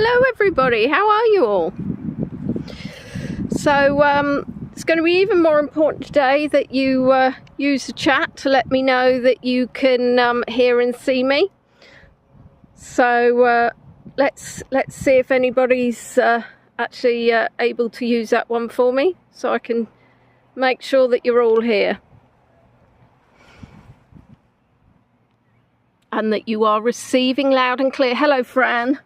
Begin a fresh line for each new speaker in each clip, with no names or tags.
Hello everybody, how are you all? So it's going to be even more important today that you use the chat to let me know that you can hear and see me. So let's see if anybody's actually able to use that one for me, so I can make sure that you're all here and that you are receiving loud and clear. Hello Fran.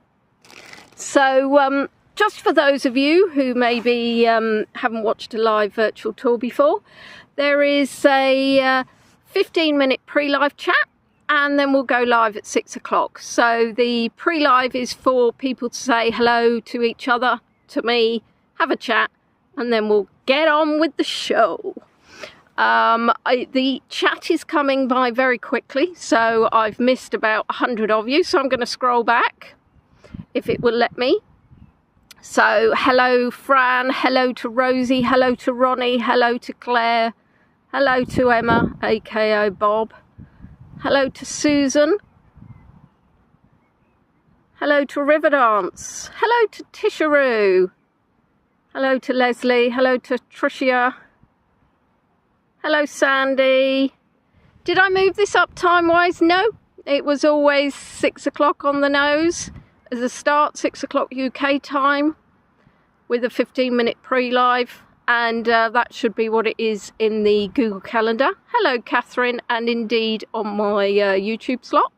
So just for those of you who maybe haven't watched a live virtual tour before, there is a 15-minute pre-live chat, and then we'll go live at 6 o'clock. So the pre-live is for people to say hello to each other, to me, have a chat, and then we'll get on with the show. The chat is coming by very quickly, so I've missed about 100 of you, so I'm going to scroll back if it will let me. So hello Fran, hello to Rosie, hello to Ronnie, hello to Claire, hello to Emma aka Bob, hello to Susan, hello to Riverdance, hello to Tisharoo, hello to Leslie, hello to Tricia, hello Sandy. Did I move this up time wise? No, it was always 6 o'clock on the nose as a start, 6 o'clock UK time, with a 15-minute pre-live, and that should be what it is in the Google Calendar. Hello Catherine, and indeed on my YouTube slot.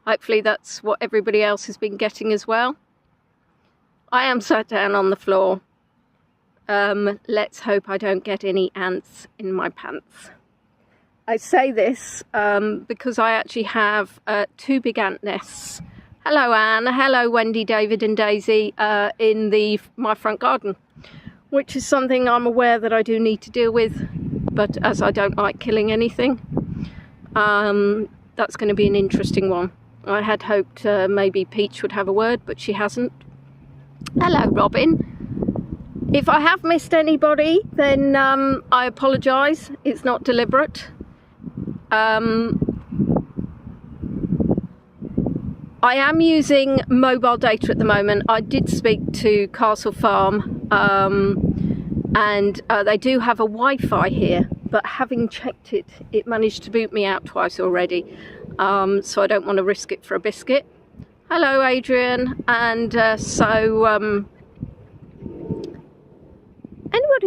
Hopefully that's what everybody else has been getting as well. I am sat down on the floor. Let's hope I don't get any ants in my pants. I say this because I actually have 2 big ant nests. Hello Anne, hello Wendy, David and Daisy in my front garden, which is something I'm aware that I do need to deal with, but as I don't like killing anything, that's going to be an interesting one. I had hoped maybe Peach would have a word, but she hasn't. Hello Robin. If I have missed anybody, then I apologise, it's not deliberate. I am using mobile data at the moment. I did speak to Castle Farm and they do have a Wi-Fi here, but having checked it, it managed to boot me out twice already, so I don't want to risk it for a biscuit. Hello Adrian, and anybody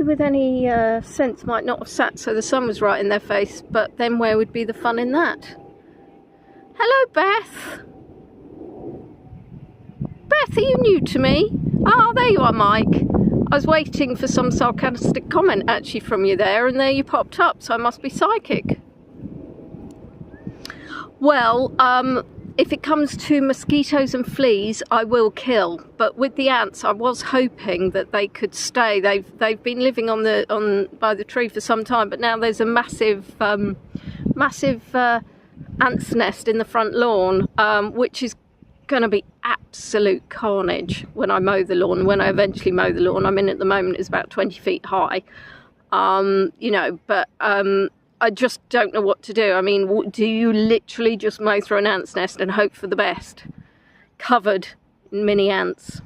with any sense might not have sat so the sun was right in their face, but then where would be the fun in that? Hello Beth. Beth, are you new to me? Oh, there you are, Mike. I was waiting for some sarcastic comment actually from you there, and there you popped up, so I must be psychic. Well, if it comes to mosquitoes and fleas, I will kill. But with the ants, I was hoping that they could stay. They've been living by the tree for some time, but now there's a massive ant's nest in the front lawn, which is going to be absolute carnage when I mow the lawn. When I eventually mow the lawn, I'm in at the moment is about 20 feet high, you know, but I just don't know what to do. I mean, do you literally just mow through an ant's nest and hope for the best, covered in mini ants?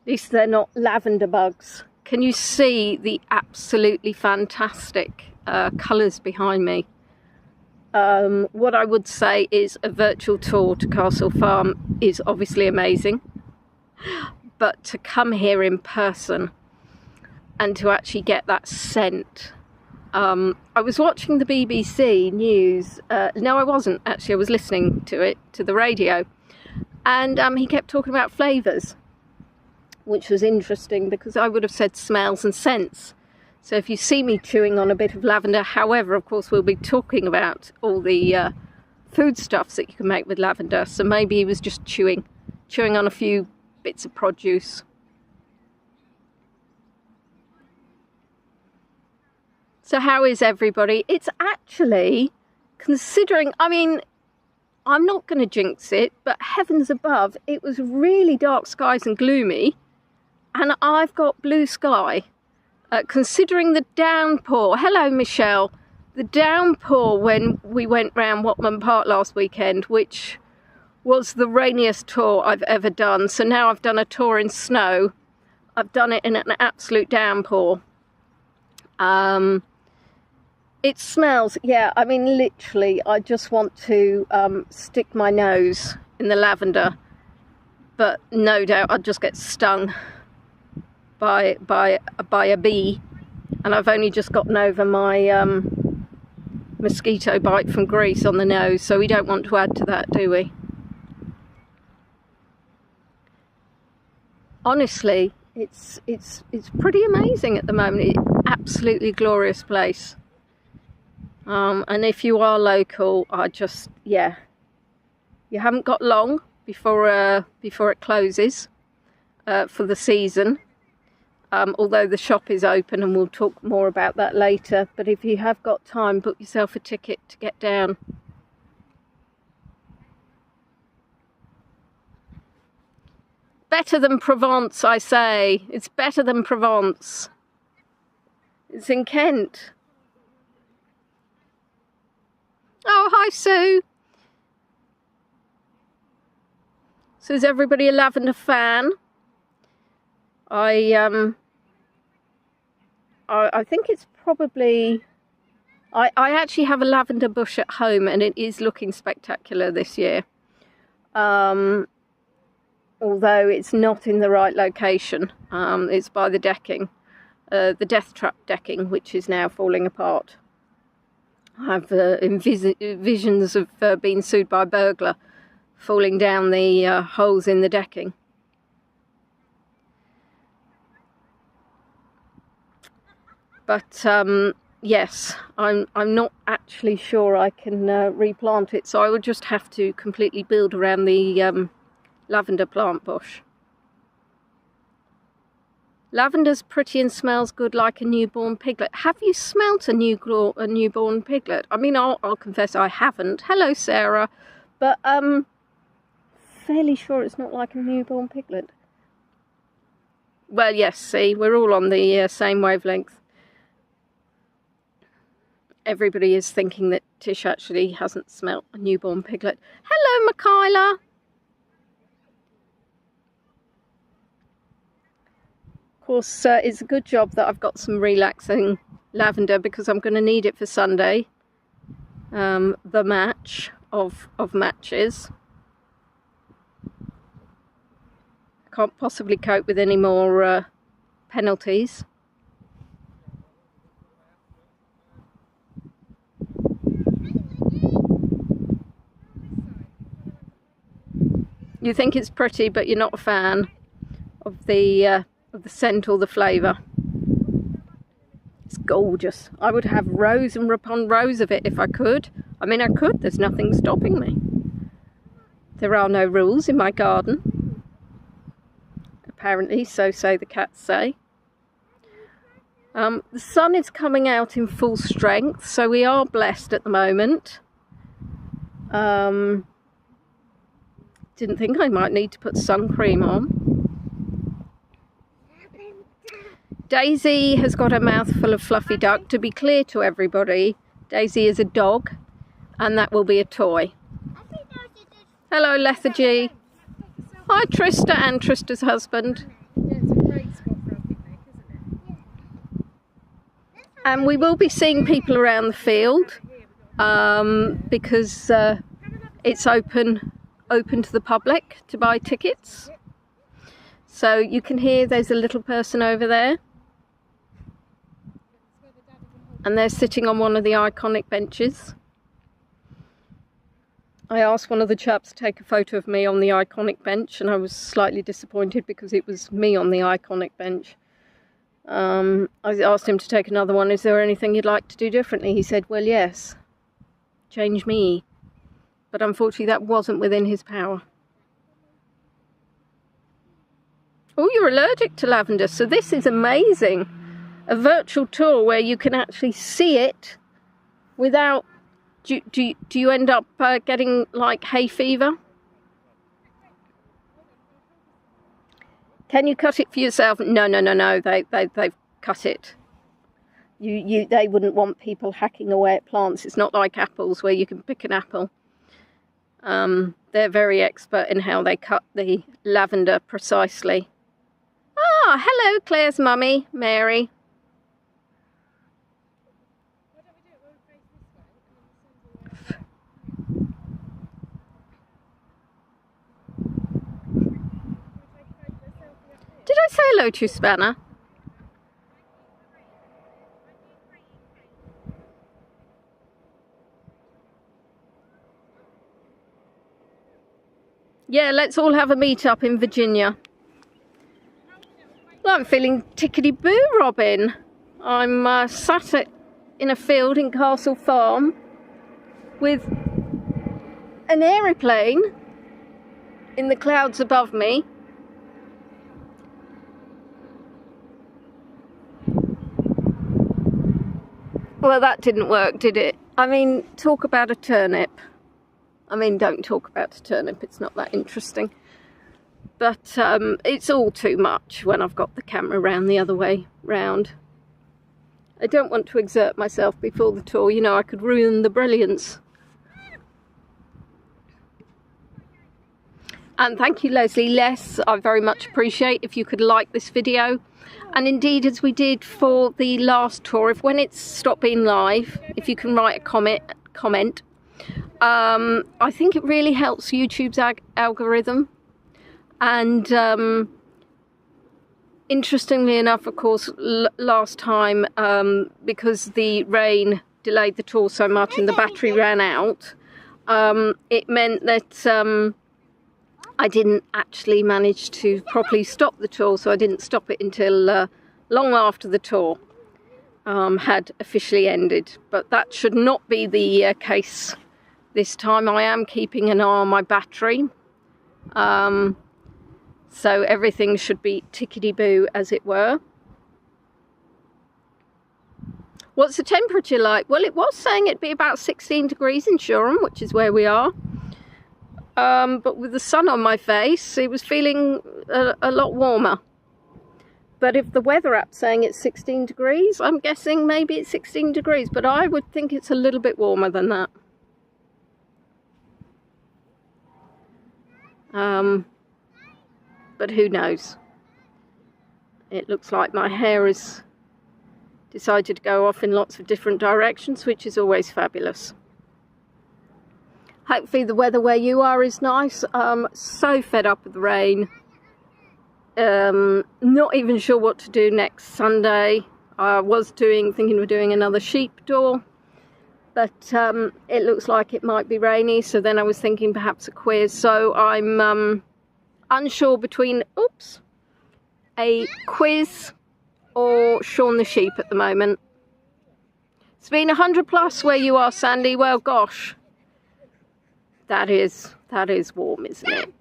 At least they're not lavender bugs. Can you see the absolutely fantastic colours behind me? What I would say is a virtual tour to Castle Farm is obviously amazing, but to come here in person and to actually get that scent. I was watching the BBC News, no I wasn't actually, I was listening to it, to the radio, and he kept talking about flavours, which was interesting because I would have said smells and scents. So if you see me chewing on a bit of lavender, however, of course, we'll be talking about all the foodstuffs that you can make with lavender. So maybe he was just chewing on a few bits of produce. So how is everybody? It's actually, considering, I mean, I'm not going to jinx it, but heavens above, it was really dark skies and gloomy, and I've got blue sky. Considering the downpour, hello Michelle, the downpour when we went round Watman Park last weekend, which was the rainiest tour I've ever done. So now I've done a tour in snow. I've done it in an absolute downpour. It smells, yeah, I mean, literally, I just want to stick my nose in the lavender, but no doubt I'd just get stung by a bee, and I've only just gotten over my mosquito bite from Greece on the nose, so we don't want to add to that, do we? Honestly, it's pretty amazing at the moment. It's an absolutely glorious place. And if you are local, yeah, you haven't got long before it closes for the season. Although the shop is open, and we'll talk more about that later. But if you have got time, book yourself a ticket to get down. Better than Provence, I say. It's better than Provence. It's in Kent. Oh, hi, Sue. So is everybody a lavender fan? I think it's probably... I actually have a lavender bush at home, and it is looking spectacular this year. Although it's not in the right location. It's by the decking, the death trap decking, which is now falling apart. I have visions of being sued by a burglar, falling down the holes in the decking. But yes, I'm not actually sure I can replant it, so I would just have to completely build around the lavender plant bush. Lavender's pretty and smells good like a newborn piglet. Have you smelt a newborn piglet? I mean, I'll confess I haven't. Hello, Sarah. But fairly sure it's not like a newborn piglet. Well, yes, see, we're all on the same wavelength. Everybody is thinking that Tish actually hasn't smelt a newborn piglet. Hello, Michaela. Of course, it's a good job that I've got some relaxing lavender, because I'm going to need it for Sunday. The match of matches. I can't possibly cope with any more penalties. You think it's pretty, but you're not a fan of the scent or the flavour. It's gorgeous. I would have rows and upon rows of it if I could. I mean, I could. There's nothing stopping me. There are no rules in my garden. Apparently, so say the cats say. The sun is coming out in full strength, so we are blessed at the moment. Didn't think I might need to put sun cream on. Daisy has got a mouthful of fluffy duck. To be clear to everybody, Daisy is a dog, and that will be a toy. Hello, Lethargy. Hi, Trista and Trista's husband. And we will be seeing people around the field because it's open to the public to buy tickets. So you can hear there's a little person over there. And they're sitting on one of the iconic benches. I asked one of the chaps to take a photo of me on the iconic bench, and I was slightly disappointed because it was me on the iconic bench. I asked him to take another one. Is there anything you'd like to do differently? He said, well, yes. Change me. But unfortunately that wasn't within his power. Oh, you're allergic to lavender, so this is amazing. A virtual tour where you can actually see it without... Do you end up getting like hay fever? Can you cut it for yourself? No. They've cut it. They wouldn't want people hacking away at plants. It's not like apples where you can pick an apple. They're very expert in how they cut the lavender precisely. Ah, hello, Claire's mummy, Mary. Did I say hello to you, Spanner? Yeah, let's all have a meet up in Virginia. Well, I'm feeling tickety-boo, Robin. I'm sat in a field in Castle Farm with an aeroplane in the clouds above me. Well, that didn't work, did it? I mean, talk about a turnip. I mean, don't talk about a turnip, it's not that interesting. But it's all too much when I've got the camera round the other way round. I don't want to exert myself before the tour, you know, I could ruin the brilliance. And thank you, Leslie. Les, I very much appreciate if you could like this video. And indeed, as we did for the last tour, if when it's stopped being live, if you can write a comment. I think it really helps YouTube's algorithm. And interestingly enough, of course, last time, because the rain delayed the tour so much and the battery ran out, it meant that I didn't actually manage to properly stop the tour, so I didn't stop it until long after the tour had officially ended. But that should not be the case this time. I am keeping an eye on my battery, so everything should be tickety-boo, as it were. What's the temperature like? Well, it was saying it'd be about 16 degrees in Shoreham, which is where we are. But with the sun on my face, it was feeling a lot warmer. But if the weather app's saying it's 16 degrees, I'm guessing maybe it's 16 degrees, but I would think it's a little bit warmer than that. But who knows? It looks like my hair has decided to go off in lots of different directions, which is always fabulous. Hopefully the weather where you are is nice. So fed up with the rain. Not even sure what to do next Sunday. I was thinking of doing another sheep door, but it looks like it might be rainy, so then I was thinking perhaps a quiz. So I'm unsure between a quiz or Shaun the Sheep at the moment. It's been 100 plus where you are, Sandy. Well, gosh, that is warm, isn't it?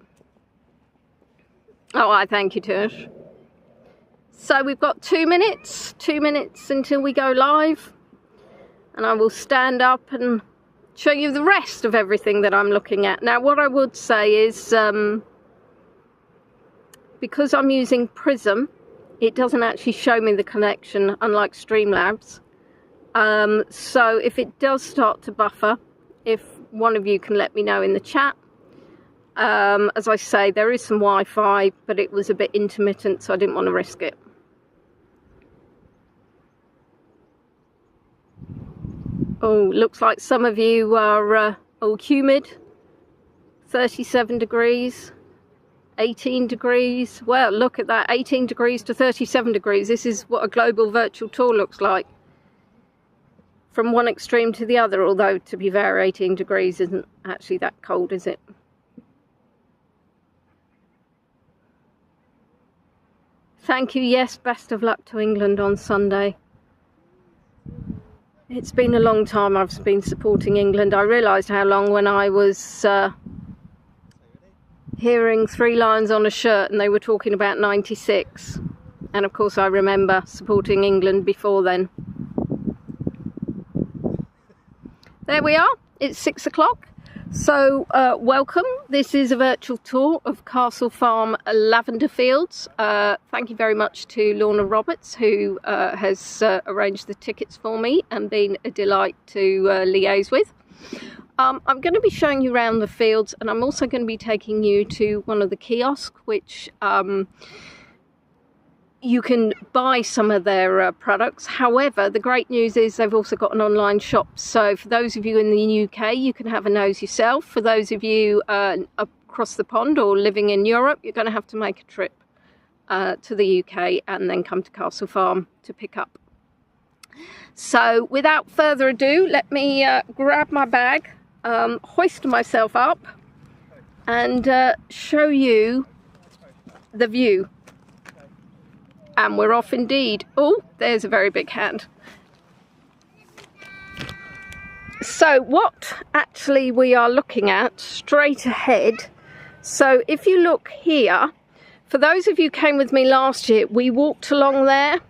Oh, I thank you, Tush. So we've got 2 minutes until we go live, and I will stand up and show you the rest of everything that I'm looking at. Now, what I would say is, because I'm using Prism, it doesn't actually show me the connection, unlike Streamlabs. So if it does start to buffer, if one of you can let me know in the chat. As I say, there is some Wi-Fi, but it was a bit intermittent, so I didn't want to risk it. Oh, looks like some of you are all humid. 37 degrees, 18 degrees. Well, look at that, 18 degrees to 37 degrees. This is what a global virtual tour looks like. From one extreme to the other, although, to be fair, 18 degrees isn't actually that cold, is it? Thank you. Yes, best of luck to England on Sunday. It's been a long time I've been supporting England. I realised how long when I was hearing 3 Lions on a Shirt and they were talking about 96. And of course I remember supporting England before then. There we are. It's 6 o'clock. So welcome. This is a virtual tour of Castle Farm Lavender Fields. Thank you very much to Lorna Roberts, who has arranged the tickets for me and been a delight to liaise with. I'm going to be showing you around the fields, and I'm also going to be taking you to one of the kiosks, which you can buy some of their products. However, the great news is they've also got an online shop. So for those of you in the UK, you can have a nose yourself. For those of you across the pond or living in Europe, you're going to have to make a trip to the UK and then come to Castle Farm to pick up. So without further ado, let me grab my bag, hoist myself up and show you the view. And we're off indeed. Oh, there's a very big hand. So what actually we are looking at straight ahead. So if you look here, for those of you who came with me last year, we walked along there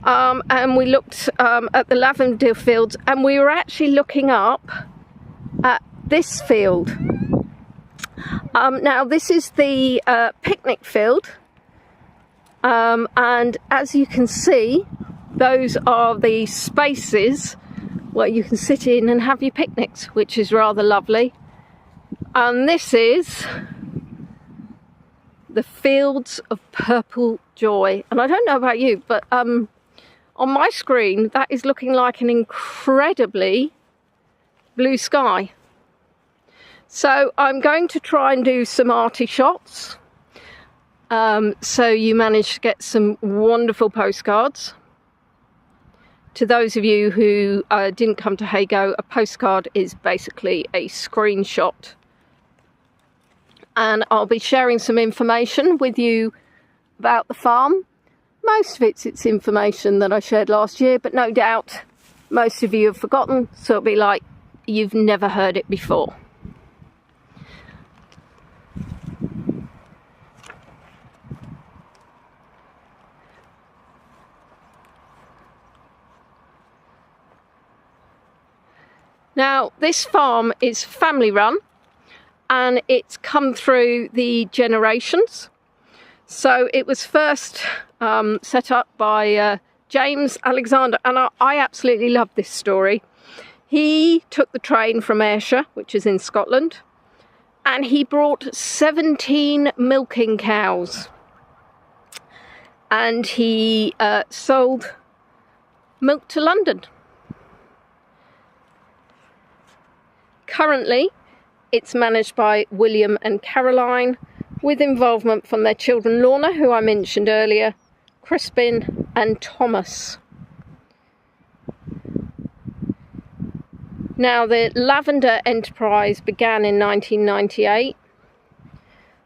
and we looked at the lavender fields, and we were actually looking up at this field. Now this is the picnic field. And as you can see, those are the spaces where you can sit in and have your picnics, which is rather lovely. And this is the Fields of Purple Joy. And I don't know about you, but on my screen, that is looking like an incredibly blue sky. So I'm going to try and do some arty shots. So you managed to get some wonderful postcards. To those of you who didn't come to Hago, a postcard is basically a screenshot. And I'll be sharing some information with you about the farm. Most of it's information that I shared last year, but no doubt most of you have forgotten, so it'll be like you've never heard it before. Now, this farm is family run and it's come through the generations. So it was first set up by James Alexander, and I absolutely love this story. He took the train from Ayrshire, which is in Scotland, and he brought 17 milking cows. And he sold milk to London. Currently, it's managed by William and Caroline, with involvement from their children Lorna, who I mentioned earlier, Crispin and Thomas. Now, the Lavender enterprise began in 1998.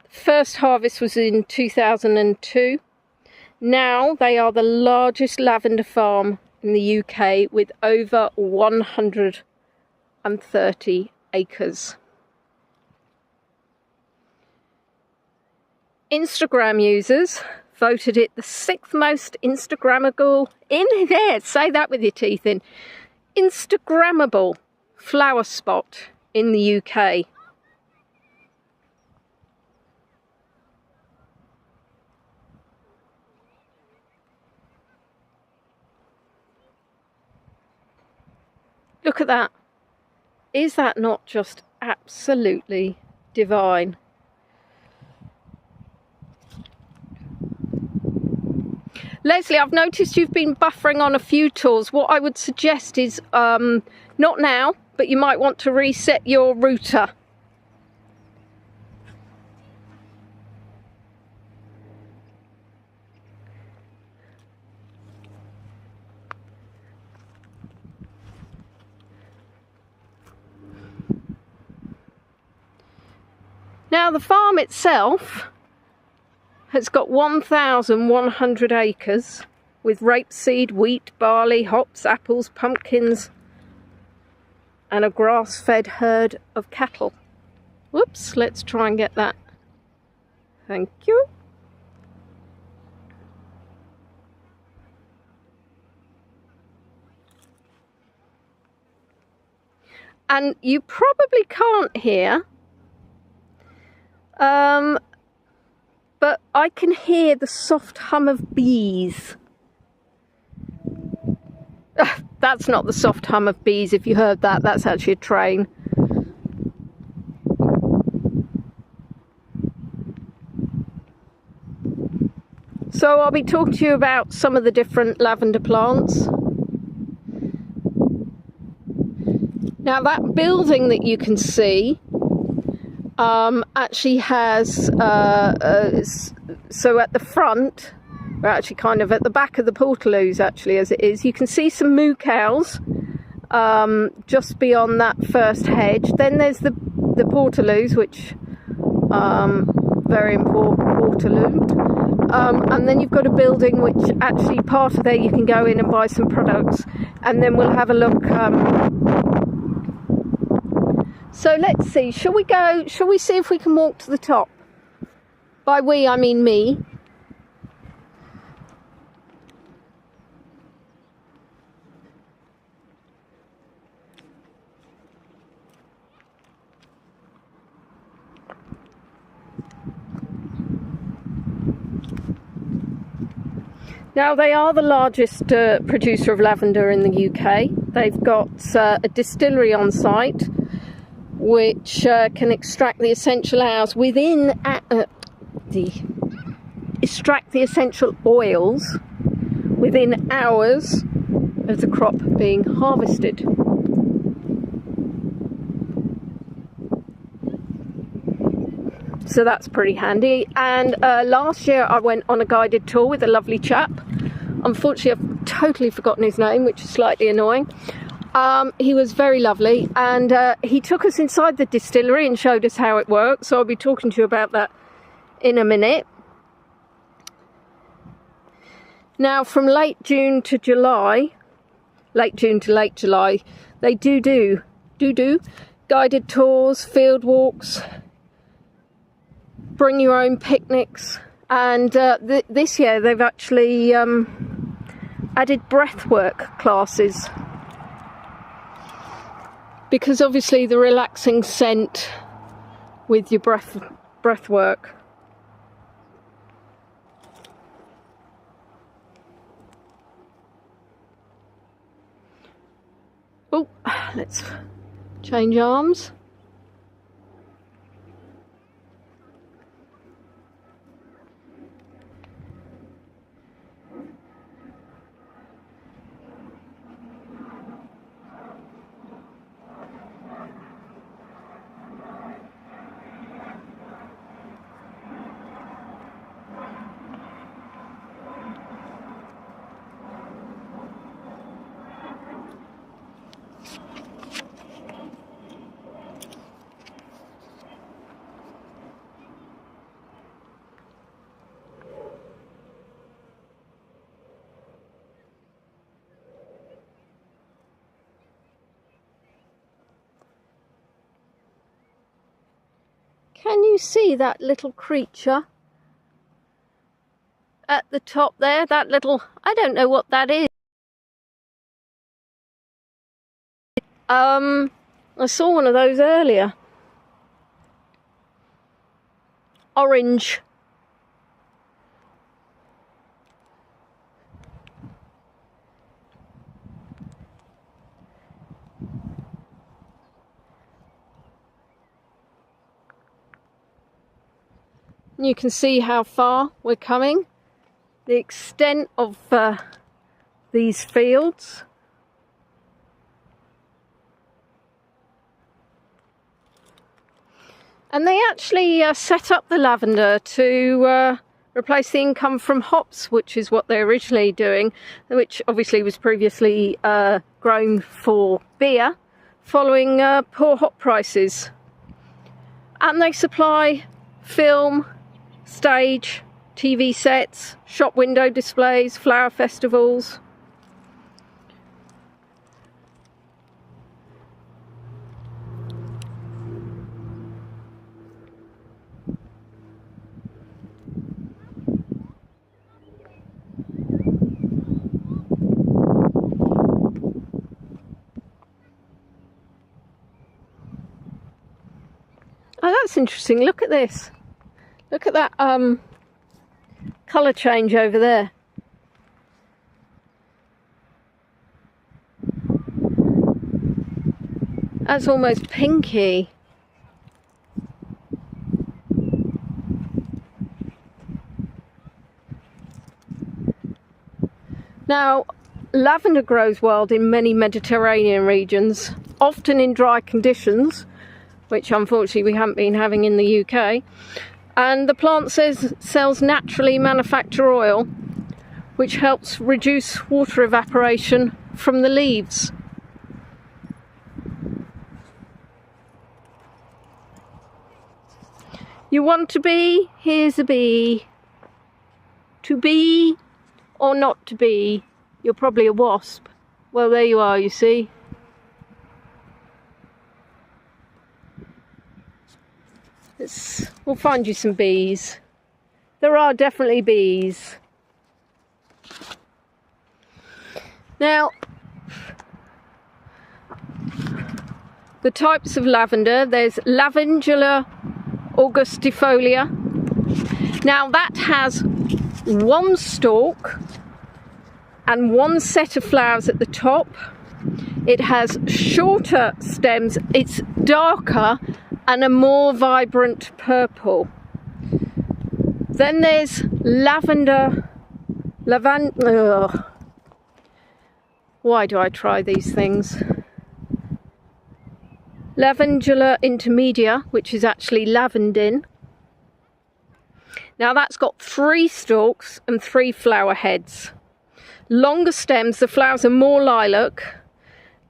The first harvest was in 2002. Now they are the largest lavender farm in the UK with over 130 acres. Instagram users voted it the 6th most Instagrammable, say that with your teeth in, Instagrammable flower spot in the UK. Look at that. Is that not just absolutely divine? Leslie, I've noticed you've been buffering on a few tours. What I would suggest is, not now, but you might want to reset your router. Now, the farm itself has got 1,100 acres with rapeseed, wheat, barley, hops, apples, pumpkins, and a grass-fed herd of cattle. Whoops, let's try and get that. Thank you. And you probably can't hear, but I can hear the soft hum of bees. That's not the soft hum of bees. If you heard that, that's actually a train. So I'll be talking to you about some of the different lavender plants. Now that building that you can see actually has, so at the front, we're actually kind of at the back of the portaloos actually as it is, you can see some moo cows just beyond that first hedge. Then there's the portaloos, which very important portaloo, and then you've got a building which actually part of there you can go in and buy some products, and then we'll have a look. So let's see, shall we see if we can walk to the top? By we I mean me. Now they are the largest producer of lavender in the UK. They've got a distillery on site which can extract the essential oils within extract the essential oils within hours of the crop being harvested. So that's pretty handy. And last year I went on a guided tour with a lovely chap. Unfortunately I've totally forgotten his name, which is slightly annoying. He was very lovely, and he took us inside the distillery and showed us how it works. So I'll be talking to you about that in a minute. Now from late June to late July, they do guided tours, field walks, bring your own picnics, and this year they've actually added breathwork classes, because obviously the relaxing scent with your breath work. Oh, let's change arms. Can you see that little creature at the top there? That little, I don't know what that is. I saw one of those earlier. Orange. You can see how far we're coming, the extent of these fields. And they actually set up the lavender to replace the income from hops, which is what they're originally doing, which obviously was previously grown for beer, following poor hop prices. And they supply film, stage, TV sets, shop window displays, flower festivals. Oh, that's interesting. Look at this. Look at that colour change over there. That's almost pinky. Now, lavender grows wild in many Mediterranean regions, often in dry conditions, which unfortunately we haven't been having in the UK. And the plant sells naturally manufactured oil, which helps reduce water evaporation from the leaves. You want to be? Here's a bee. To be or not to be? You're probably a wasp. Well, there you are, you see. We'll find you some bees. There are definitely bees. Now, the types of lavender, there's Lavender augustifolia. Now that has one stalk and one set of flowers at the top. It has shorter stems, it's darker and a more vibrant purple. Then there's Lavender. Why do I try these things? Lavender intermedia, which is actually lavandin. Now that's got 3 stalks and 3 flower heads. Longer stems, the flowers are more lilac,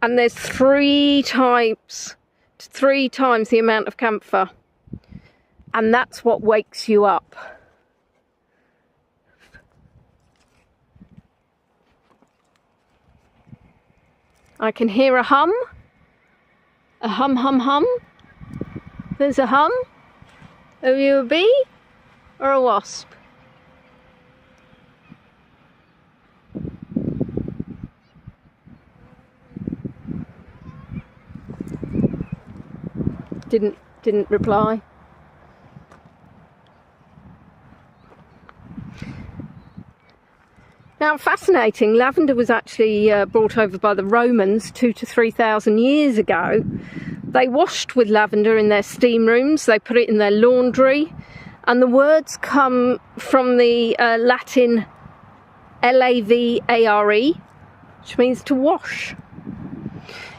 and there's 3 times the amount of camphor. And that's what wakes you up. I can hear a hum. A hum, hum, hum. There's a hum. Are you a bee or a wasp? Didn't reply. Now, fascinating, lavender was actually brought over by the Romans 2,000 to 3,000 years ago. They washed with lavender in their steam rooms, they put it in their laundry, and the words come from the Latin lavare, which means to wash.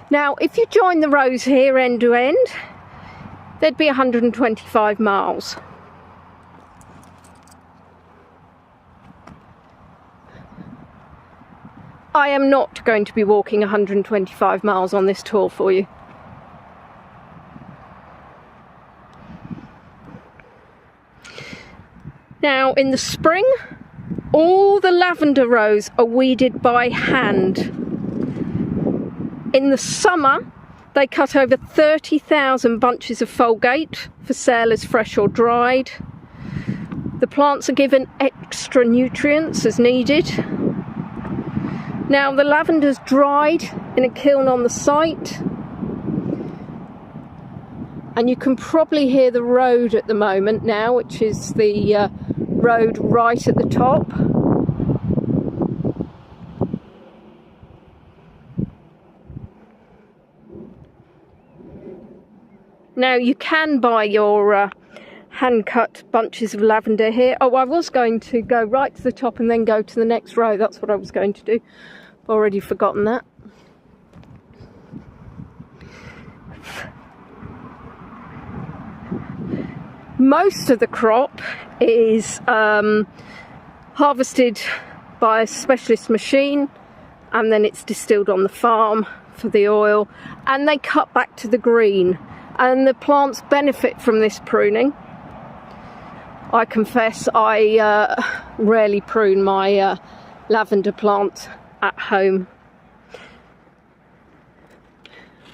Now, if you join the rows here end to end, there'd be 125 miles. I am not going to be walking 125 miles on this tour for you. Now, in the spring, all the lavender rows are weeded by hand. In the summer, they cut over 30,000 bunches of Folgate for sale as fresh or dried. The plants are given extra nutrients as needed. Now, the lavender's dried in a kiln on the site, and you can probably hear the road at the moment now, which is the road right at the top. Now, you can buy your hand-cut bunches of lavender here. Oh, I was going to go right to the top and then go to the next row. That's what I was going to do. I've already forgotten that. Most of the crop is harvested by a specialist machine, and then it's distilled on the farm for the oil, and they cut back to the green, and the plants benefit from this pruning. I confess I rarely prune my lavender plant at home.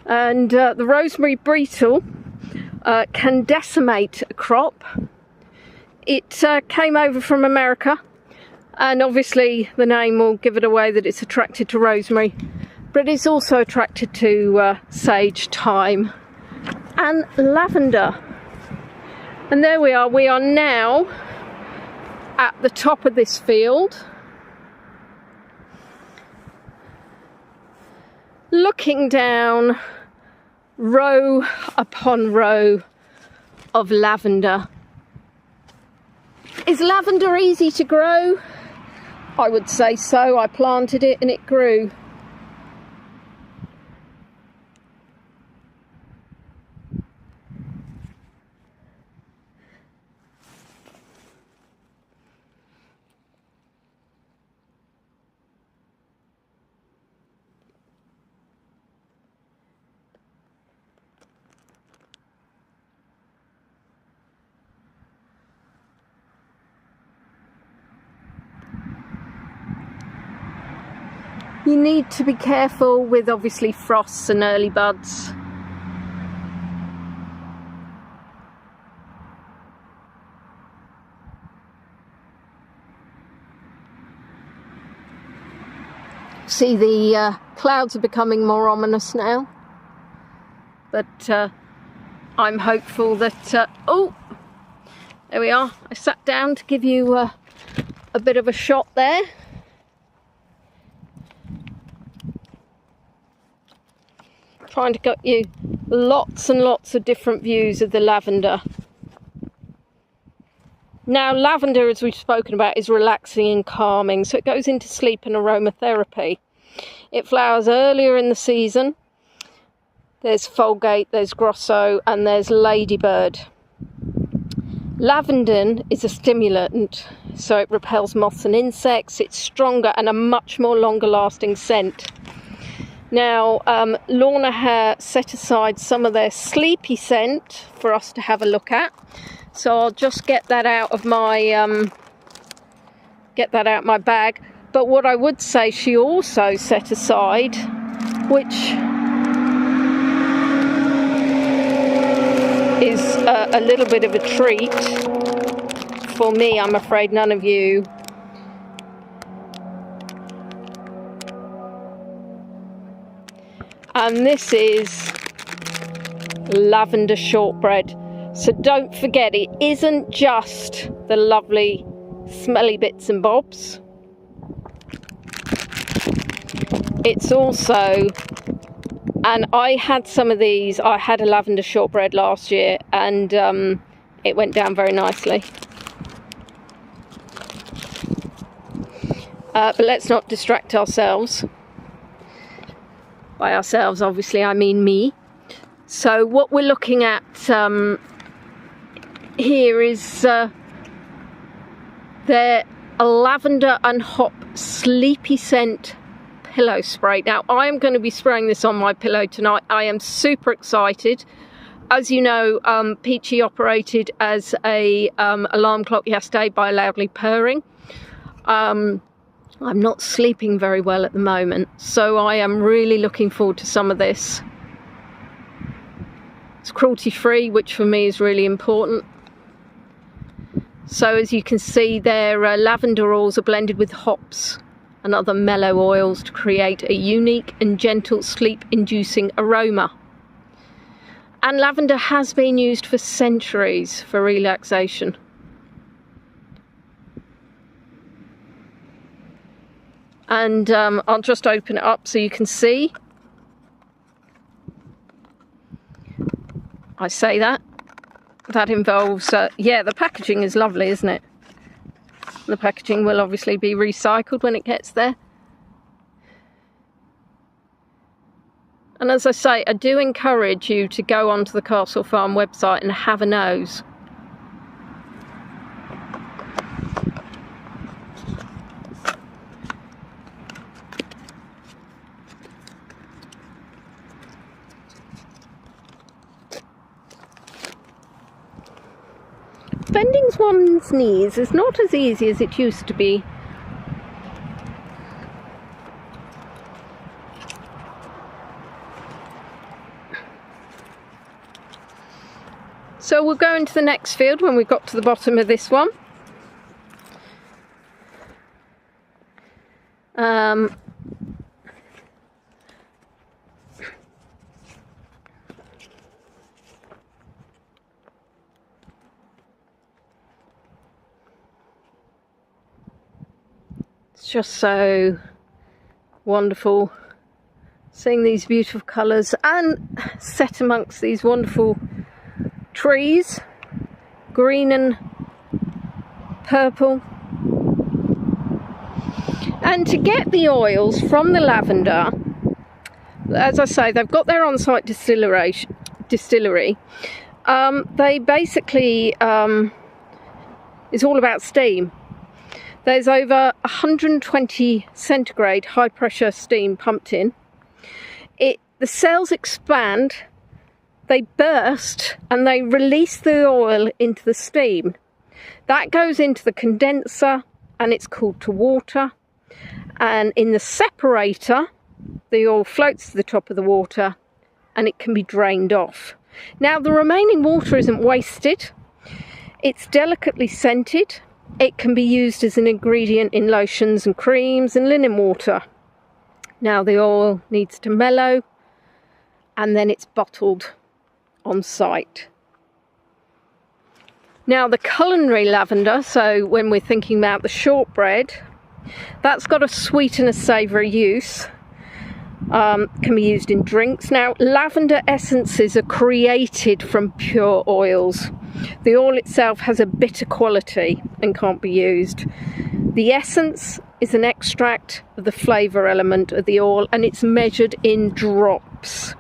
And the rosemary beetle can decimate a crop. It came over from America, and obviously the name will give it away that it's attracted to rosemary, but it's also attracted to sage, thyme and lavender. And there we are now at the top of this field, looking down row upon row of lavender. Is lavender easy to grow? I would say so. I planted it and it grew. You need to be careful with obviously frosts and early buds. See, the clouds are becoming more ominous now, but I'm hopeful that oh, there we are. I sat down to give you a bit of a shot there. Trying to get you lots and lots of different views of the lavender. Now, lavender, as we've spoken about, is relaxing and calming, so it goes into sleep and aromatherapy. It flowers earlier in the season. There's Folgate, there's Grosso, and there's Ladybird. Lavender is a stimulant, so it repels moths and insects. It's stronger and a much more longer lasting scent. Now, Lorna Hare set aside some of their sleepy scent for us to have a look at. So I'll just get that out of my bag. But what I would say, she also set aside, which is a little bit of a treat for me. I'm afraid none of you. And this is lavender shortbread. So don't forget, it isn't just the lovely smelly bits and bobs. It's also, and I had some of these, I had a lavender shortbread last year, and it went down very nicely. But let's not distract ourselves. By ourselves, obviously, I mean me. So what we're looking at here is their lavender and hop sleepy scent pillow spray. Now, I am going to be spraying this on my pillow tonight. I am super excited. As you know, Peachy operated as a alarm clock yesterday by loudly purring. I'm not sleeping very well at the moment, so I am really looking forward to some of this. It's cruelty-free, which for me is really important. So as you can see, their lavender oils are blended with hops and other mellow oils to create a unique and gentle sleep-inducing aroma. And lavender has been used for centuries for relaxation. And I'll just open it up so you can see. I say that. That involves, yeah, the packaging is lovely, isn't it? The packaging will obviously be recycled when it gets there. And as I say, I do encourage you to go onto the Castle Farm website and have a nose. Bending one's knees is not as easy as it used to be. So we'll go into the next field when we've got to the bottom of this one. It's just so wonderful seeing these beautiful colours and set amongst these wonderful trees, green and purple. And to get the oils from the lavender, as I say, they've got their on-site distillery. They basically, it's all about steam. There's over 120 centigrade high pressure steam pumped in. The cells expand, they burst, and they release the oil into the steam. That goes into the condenser, and it's cooled to water. And in the separator, the oil floats to the top of the water, and it can be drained off. Now, the remaining water isn't wasted. It's delicately scented. It can be used as an ingredient in lotions and creams and linen water. Now, the oil needs to mellow, and then it's bottled on site. Now, the culinary lavender, so when we're thinking about the shortbread, that's got a sweet and a savoury use. Can be used in drinks. Now, lavender essences are created from pure oils. The oil itself has a bitter quality and can't be used. The essence is an extract of the flavour element of the oil, and it's measured in drops.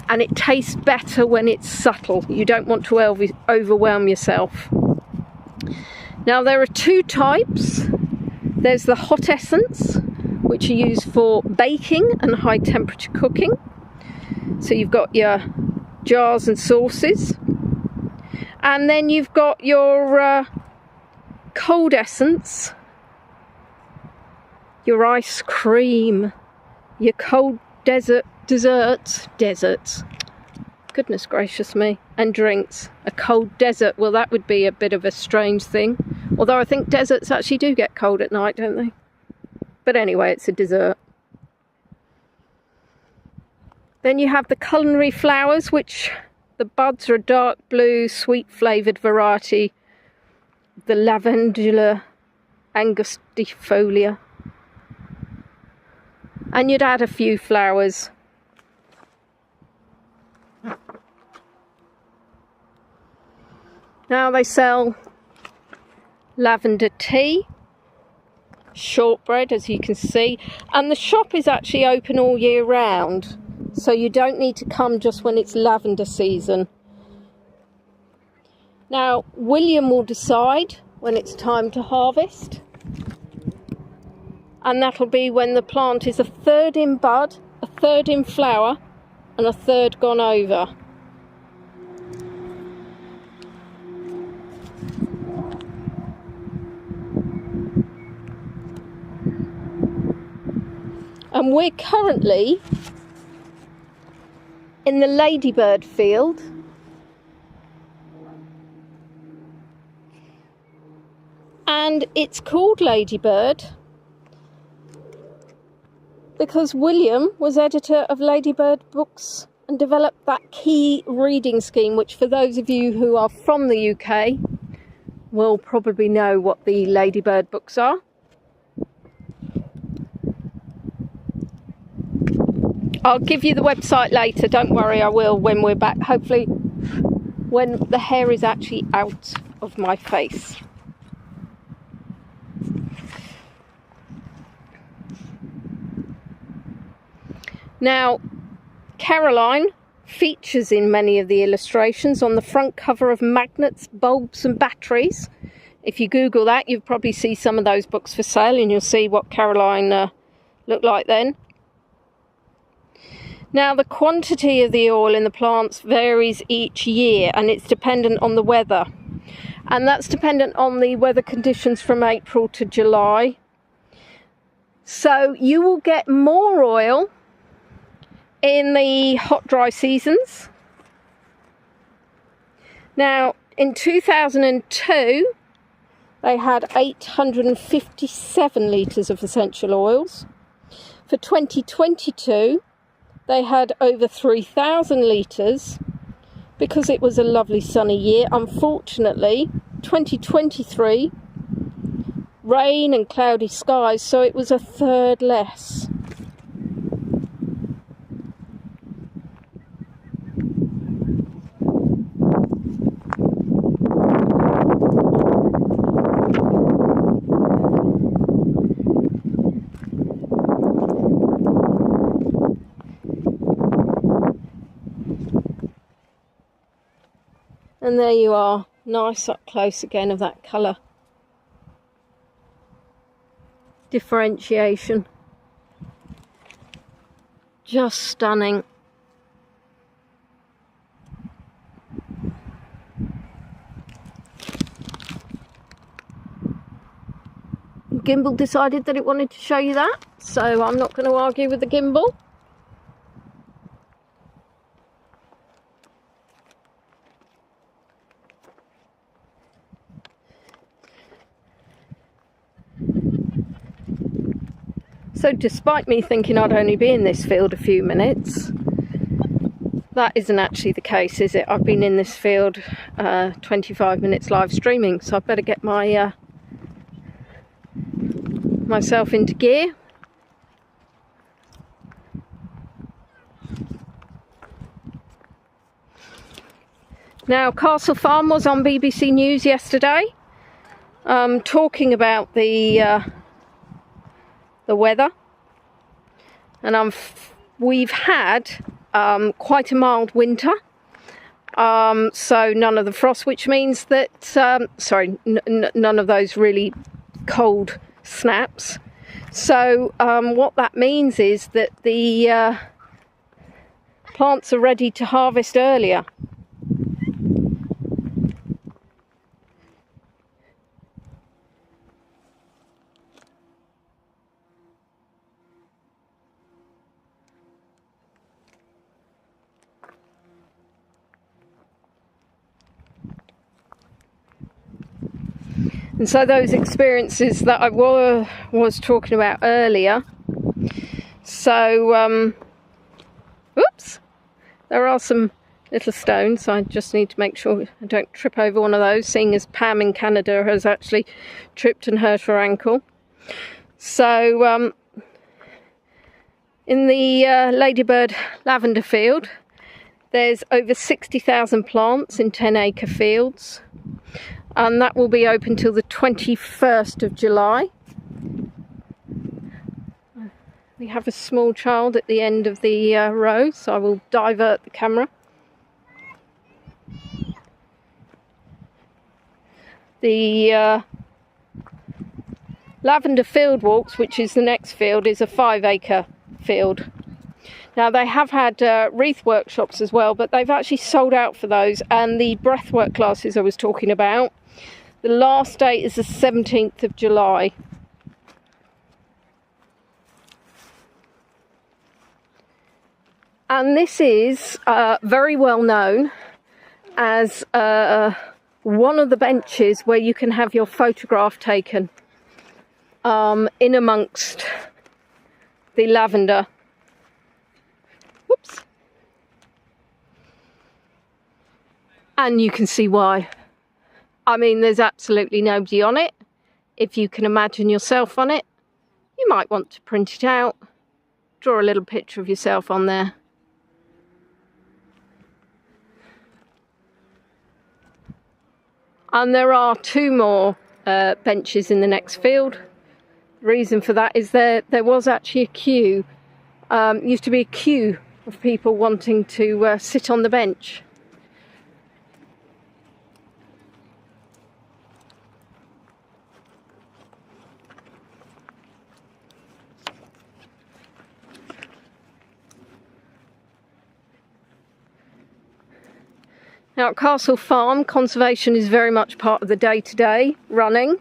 And it tastes better when it's subtle. You don't want to overwhelm yourself. Now, there are two types. There's the hot essence, which are used for baking and high temperature cooking. So you've got your jars and sauces. And then you've got your cold essence, your ice cream, your cold desserts, goodness gracious me, and drinks. A cold desert, well, that would be a bit of a strange thing. Although I think deserts actually do get cold at night, don't they? But anyway, it's a dessert. Then you have the culinary flowers, which the buds are a dark blue, sweet flavoured variety. The Lavender angustifolia. And you'd add a few flowers. Now they sell lavender tea, shortbread, as you can see, and the shop is actually open all year round, so you don't need to come just when it's lavender season. Now, William will decide when it's time to harvest, and that'll be when the plant is a third in bud, a third in flower, and a third gone over. And we're currently in the ladybird field. And it's called Ladybird because William was editor of Ladybird books and developed that key reading scheme, which for those of you who are from the UK will probably know what the Ladybird books are. I'll give you the website later, don't worry, I will when we're back, hopefully when the hair is actually out of my face. Now, Caroline features in many of the illustrations on the front cover of Magnets, Bulbs and Batteries. If you Google that, you'll probably see some of those books for sale and you'll see what Caroline looked like then. Now, the quantity of the oil in the plants varies each year and it's dependent on the weather. And that's dependent on the weather conditions from April to July. So you will get more oil in the hot, dry seasons. Now, in 2002, they had 857 litres of essential oils. For 2022, they had over 3,000 litres because it was a lovely sunny year. Unfortunately, 2023, rain and cloudy skies, so it was a third less. And there you are, nice up close again of that colour differentiation. Just stunning. Gimbal decided that it wanted to show you that, so I'm not going to argue with the gimbal. So despite me thinking I'd only be in this field a few minutes, that isn't actually the case, is it? I've been in this field 25 minutes live streaming, so I'd better get my myself into gear. Now, Castle Farm was on BBC News yesterday, talking about the weather, and we've had quite a mild winter, so none of the frost, which means that none of those really cold snaps. So what that means is that the plants are ready to harvest earlier. And so those experiences that I was talking about earlier, so oops, there are some little stones. I just need to make sure I don't trip over one of those, seeing as Pam in Canada has actually tripped and hurt her ankle. So in the Ladybird lavender field, there's over 60,000 plants in 10-acre fields. And that will be open till the 21st of July. We have a small child at the end of the row, so I will divert the camera. The Lavender Field Walks, which is the next field, is a 5-acre field. Now, they have had wreath workshops as well, but they've actually sold out for those. And the breathwork classes I was talking about, the last date is the 17th of July. And this is very well known as one of the benches where you can have your photograph taken in amongst the lavender. Whoops. And you can see why. I mean, there's absolutely nobody on it. If you can imagine yourself on it, you might want to print it out, draw a little picture of yourself on there. And there are 2 more benches in the next field. The reason for that is there was actually a queue, used to be a queue of people wanting to sit on the bench. Now at Castle Farm, conservation is very much part of the day-to-day running.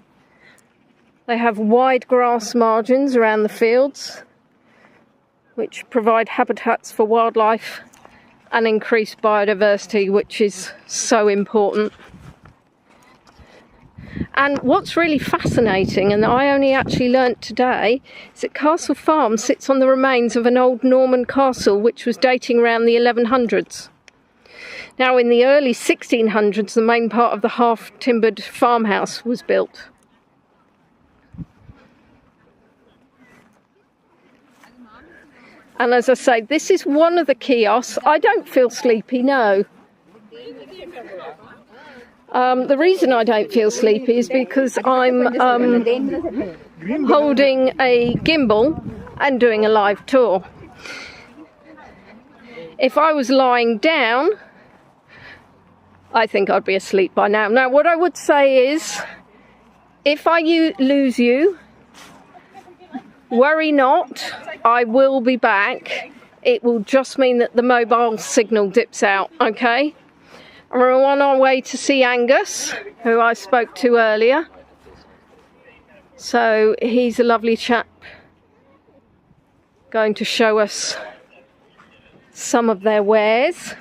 They have wide grass margins around the fields, which provide habitats for wildlife and increase biodiversity, which is so important. And what's really fascinating, and I only actually learnt today, is that Castle Farm sits on the remains of an old Norman castle which was dating around the 1100s. Now, in the early 1600s, the main part of the half-timbered farmhouse was built. And as I say, this is one of the kiosks. I don't feel sleepy, no. The reason I don't feel sleepy is because I'm holding a gimbal and doing a live tour. If I was lying down, I think I'd be asleep by now. Now, what I would say is, if I lose you, worry not, I will be back. It will just mean that the mobile signal dips out, okay? And we're on our way to see Angus, who I spoke to earlier. So he's a lovely chap, going to show us some of their wares.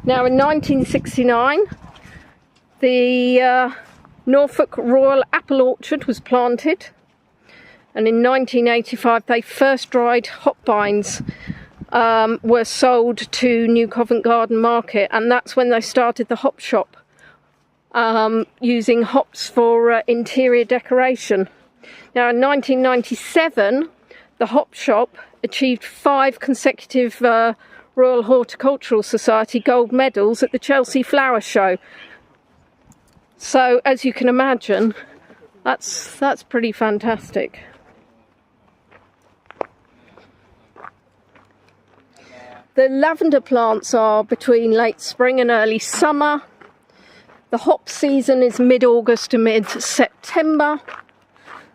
Now, in 1969, the Norfolk Royal Apple Orchard was planted, and in 1985 they first dried hop vines were sold to New Covent Garden Market, and that's when they started the hop shop, using hops for interior decoration. Now, in 1997 the hop shop achieved 5 consecutive Royal Horticultural Society gold medals at the Chelsea Flower Show. So, as you can imagine, that's pretty fantastic. The lavender plants are between late spring and early summer. The hop season is mid-August to mid-September.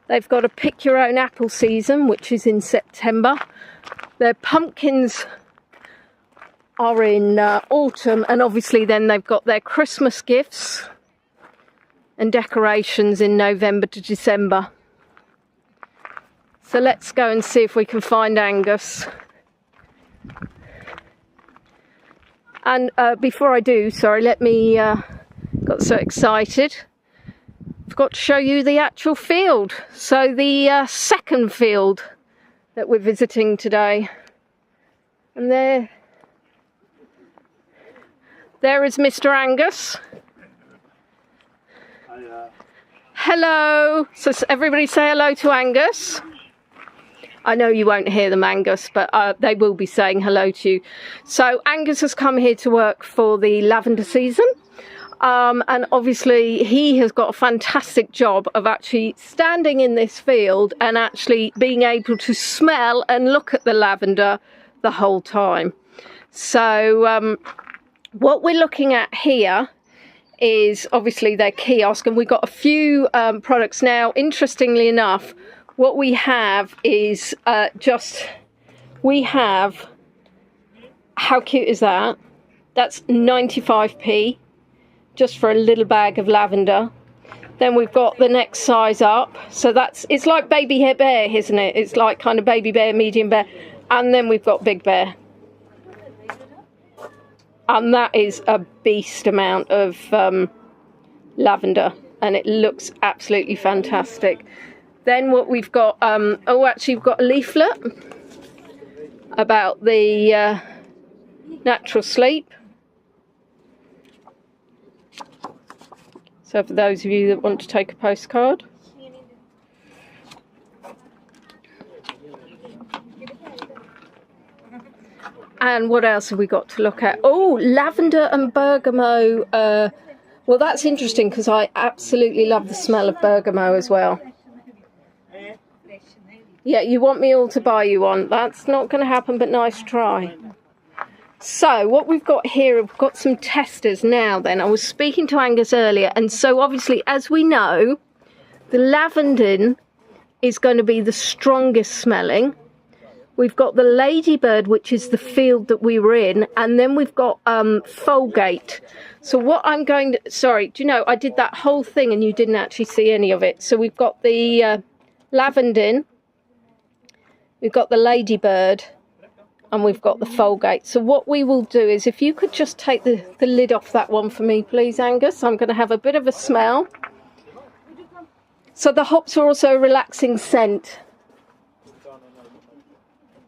They've got a pick your own apple season, which is in September. Their pumpkins are in autumn, and obviously then they've got their Christmas gifts and decorations in November to December. So let's go and see if we can find Angus. And before I do, sorry, let me, got so excited. Forgot to show you the actual field. So the second field that we're visiting today. And there is Mr. Angus. Hello. So everybody say hello to Angus. I know you won't hear them, Angus, but they will be saying hello to you. So Angus has come here to work for the lavender season. And obviously he has got a fantastic job of actually standing in this field and actually being able to smell and look at the lavender the whole time. So what we're looking at here is obviously their kiosk, and we've got a few products now. Interestingly enough, what we have is we have, how cute is that? That's 95p just for a little bag of lavender. Then we've got the next size up, so it's like baby bear, isn't it? It's like kind of baby bear, medium bear, and then we've got big bear, and that is a beast amount of lavender, and it looks absolutely fantastic. Then what we've got, actually we've got a leaflet about the natural sleep. So for those of you that want to take a postcard. And what else have we got to look at? Oh, lavender and bergamot. Well, that's interesting because I absolutely love the smell of bergamot as well. Yeah, you want me all to buy you one. That's not going to happen, but nice try. So what we've got here, we've got some testers now then. I was speaking to Angus earlier, and so obviously, as we know, the lavender is going to be the strongest smelling. We've got the ladybird, which is the field that we were in, and then we've got Folgate. So what I'm going to, sorry, do you know, I did that whole thing and you didn't actually see any of it. So we've got the lavender, we've got the ladybird, and we've got the Folgate. So what we will do is, if you could just take the lid off that one for me, please, Angus. I'm going to have a bit of a smell. So the hops are also a relaxing scent.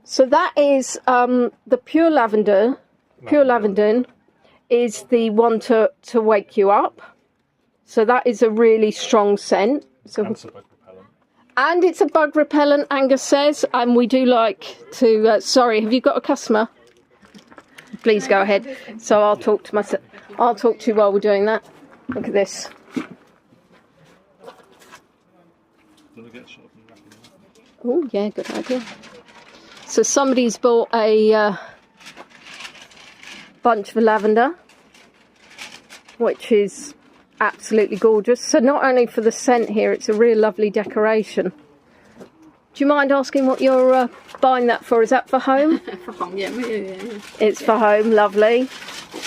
So that is the pure lavender. Pure lavender is the one to wake you up. So that is a really strong scent. So, and it's a bug repellent, Angus says, and we do like to... sorry, have you got a customer? Please go ahead. So I'll talk to myself. I'll talk to you while we're doing that. Look at this. Oh, yeah, good idea. So somebody's bought a bunch of lavender, which is absolutely gorgeous. So not only for the scent here, it's a real lovely decoration. Do you mind asking what you're buying that for? Is that for home?
For home, yeah.
It's for home, lovely.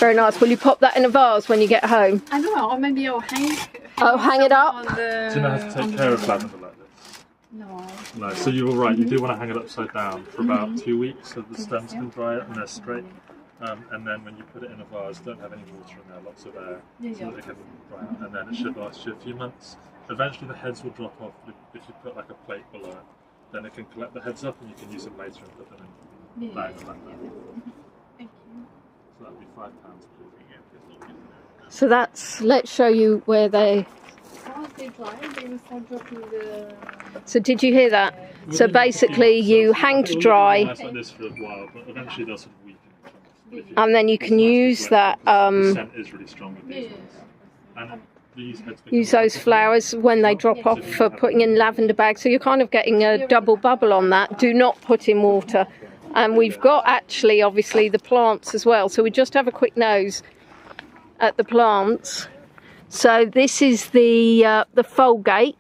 Very nice. Will you pop that in a vase when you get home?
I don't know, or maybe I'll hang
it up?
on the,
Do you know how to take care of lavender like this?
No.
No, so you're right, you do want to hang it upside down for about 2 weeks so the stems can dry out and they're straight. And then when you put it in a vase, don't have any water in there, lots of air, so that they can dry out. And then it should last you a few months. Eventually the heads will drop off if you put like a plate below it. Then it can collect the heads up and you can use them later and put them in bags like that.
Thank you.
So that'd be £5.
So that's, let's show you where they...
Once they dry, they will start dropping the...
So did you hear that? So basically you hang to dry,
Nice like this for a while, but eventually they'll sort of weaken.
and then you can use that,
The scent is really strong with these ones. And these heads
use those flowers when they drop off for putting in lavender bags. So you're kind of getting a double bubble on that. Do not put in water. And we've got actually, obviously, the plants as well. So we just have a quick nose at the plants. So this is the Folgate.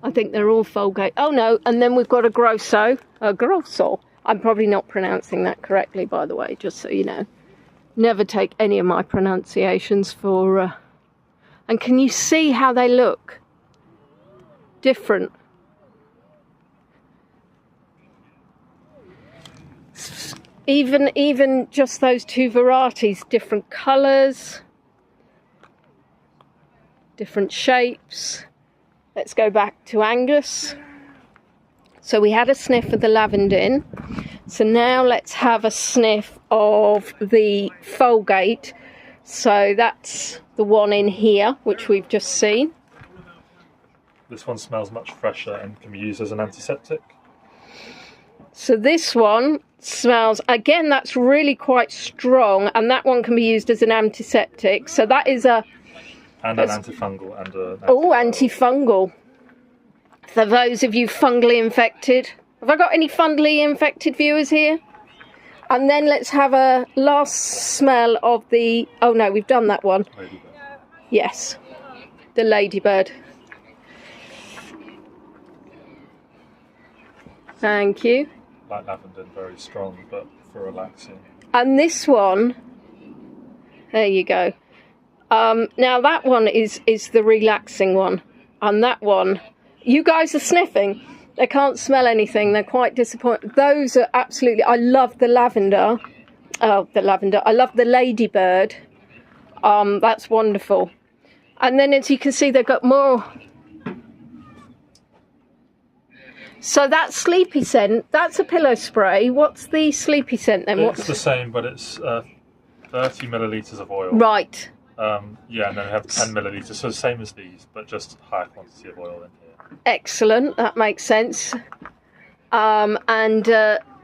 I think they're all Folgate. Oh no, and then we've got a Grosso. I'm probably not pronouncing that correctly, by the way, just so you know. Never take any of my pronunciations for... And can you see how they look? Different. Even just those two varieties, different colours, different shapes. Let's go back to Angus. So we had a sniff of the lavender. So now let's have a sniff of the Folgate. So that's the one in here, which we've just seen.
This one smells much fresher and can be used as an antiseptic.
So this one smells, again, that's really quite strong, and that one can be used as an antiseptic. So that is a...
And an antifungal and a...
Oh, antifungal. For those of you fungally infected. Have I got any fungally infected viewers here? And then let's have a last smell of the... Oh no, we've done that one.
Ladybird.
Yes, the ladybird. Thank you.
Like lavender, very strong, but for relaxing.
And this one, there you go. Now that one is the relaxing one. And that one, you guys are sniffing. They can't smell anything. They're quite disappointed. Those are absolutely... I love the lavender. Oh, the lavender. I love the ladybird. That's wonderful. And then as you can see, they've got more... So that sleepy scent, that's a pillow spray. What's the sleepy scent then?
It's the same, but it's 30 millilitres of oil.
Right.
Yeah, and then we have 10 millilitres, so the same as these, but just higher quantity of oil in here.
Excellent, that makes sense. And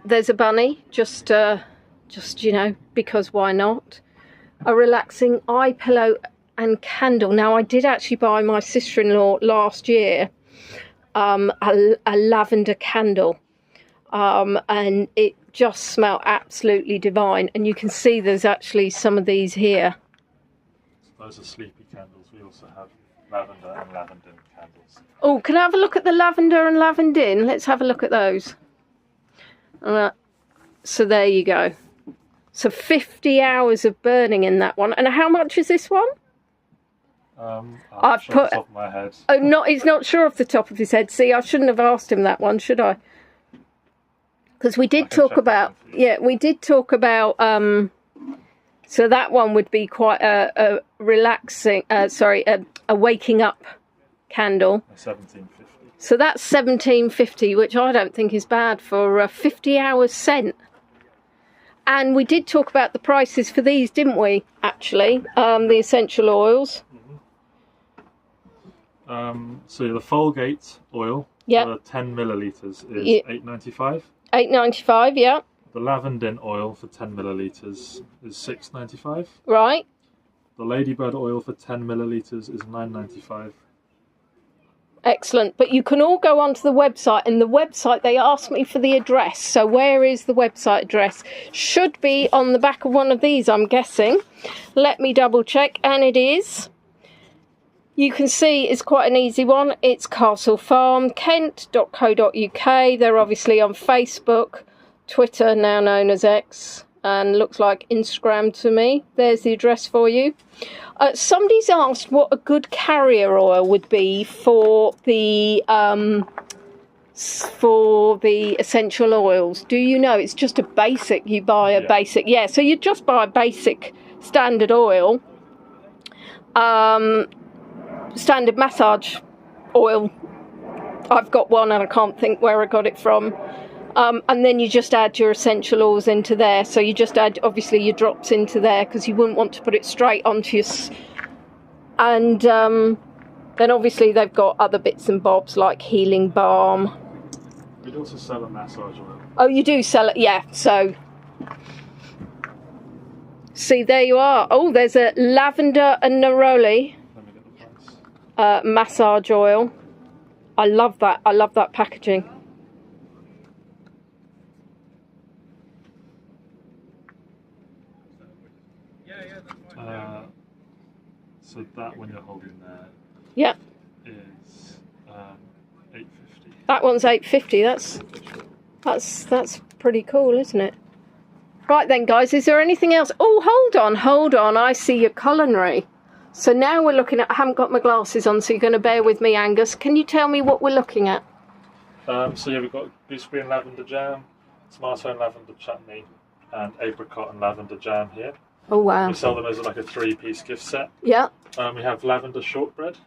there's a bunny, just you know, because why not? A relaxing eye pillow and candle. Now I did actually buy my sister-in-law last year a lavender candle, and it just smelled absolutely divine. And you can see there's actually some of these here.
So those are sleepy candles. We also have lavender and lavender candles.
Oh, can I have a look at the lavender and lavender? Let's have a look at those. So there you go. So 50 hours of burning in that one. And how much is this one?
I've put off the top of my head.
Oh, he's not sure off the top of his head. See, I shouldn't have asked him that one, should I? Because we did talk about, we did talk about, so that one would be quite a relaxing, a waking up candle.
1750.
So that's 1750, which I don't think is bad for a 50 hours scent. And we did talk about the prices for these, didn't we, actually? The essential oils.
So the Folgate oil, for 10 millilitres is £8.95.
£8.95, yeah.
The lavender oil for 10 millilitres is £6.95.
Right.
The ladybird oil for 10 millilitres is £9.95.
Excellent. But you can all go onto the website, and the website, they asked me for the address. So where is the website address? Should be on the back of one of these, I'm guessing. Let me double check, and it is. You can see it's quite an easy one. It's castlefarmkent.co.uk. They're obviously on Facebook, Twitter, now known as X, and looks like Instagram to me. There's the address for you. Somebody's asked what a good carrier oil would be for the essential oils. Do you know? It's just a basic. You buy a basic. Yeah, so you just buy a basic standard oil. Standard massage oil. I've got one and I can't think where I got it from. And then you just add your essential oils into there. So you just add, obviously, your drops into there because you wouldn't want to put it straight onto your... And then, obviously, they've got other bits and bobs like healing balm.
We'd also sell a massage oil.
Oh, you do sell it? Yeah, so... See, there you are. Oh, there's a lavender and neroli massage oil. I love that. I love that packaging.
So that one you're holding there,
yeah,
is £8.50.
That one's £8.50. That's pretty cool, isn't it? Right then, guys, is there anything else? Oh, hold on. I see your culinary. So now we're looking at... I haven't got my glasses on, so you're going to bear with me, Angus. Can you tell me what we're looking at?
So yeah, we've got gooseberry and lavender jam, tomato and lavender chutney, and apricot and lavender jam here.
Oh, wow.
We sell them as like a 3-piece gift set.
Yeah.
We have lavender shortbread.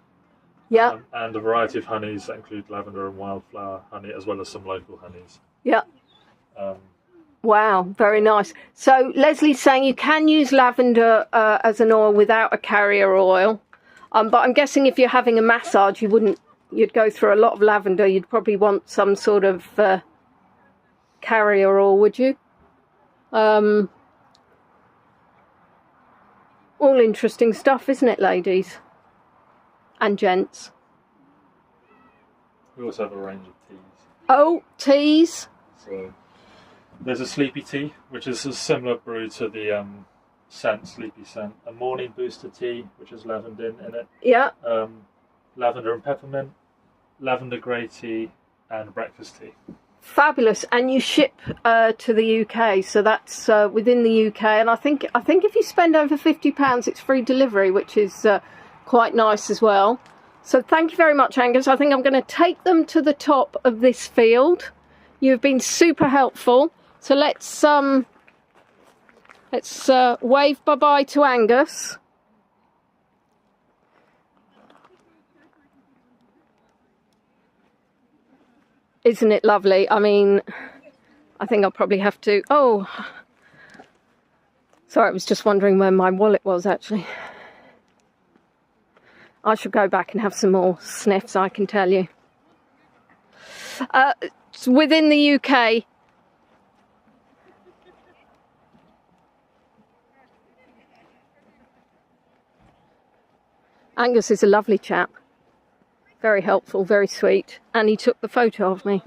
Yeah.
And a variety of honeys that include lavender and wildflower honey, as well as some local honeys.
Yeah. Wow, very nice. So Leslie's saying you can use lavender as an oil without a carrier oil. But I'm guessing if you're having a massage, you'd go through a lot of lavender. You'd probably want some sort of carrier oil, would you? All interesting stuff, isn't it, ladies and gents?
We also have a range of teas.
Oh, teas.
So there's a sleepy tea, which is a similar brew to the sleepy scent. A morning booster tea, which has lavender in it.
Yeah.
Lavender and peppermint, lavender grey tea, and breakfast tea.
Fabulous. And you ship to the UK, so that's within the UK. And I think if you spend over £50, it's free delivery, which is quite nice as well. So thank you very much, Angus. I think I'm going to take them to the top of this field. You've been super helpful. So let's wave bye-bye to Angus. Isn't it lovely? I mean, I think I'll probably have to... Oh, sorry, I was just wondering where my wallet was, actually. I should go back and have some more sniffs, I can tell you. It's within the UK. Angus is a lovely chap. Very helpful, very sweet. And he took the photo of me.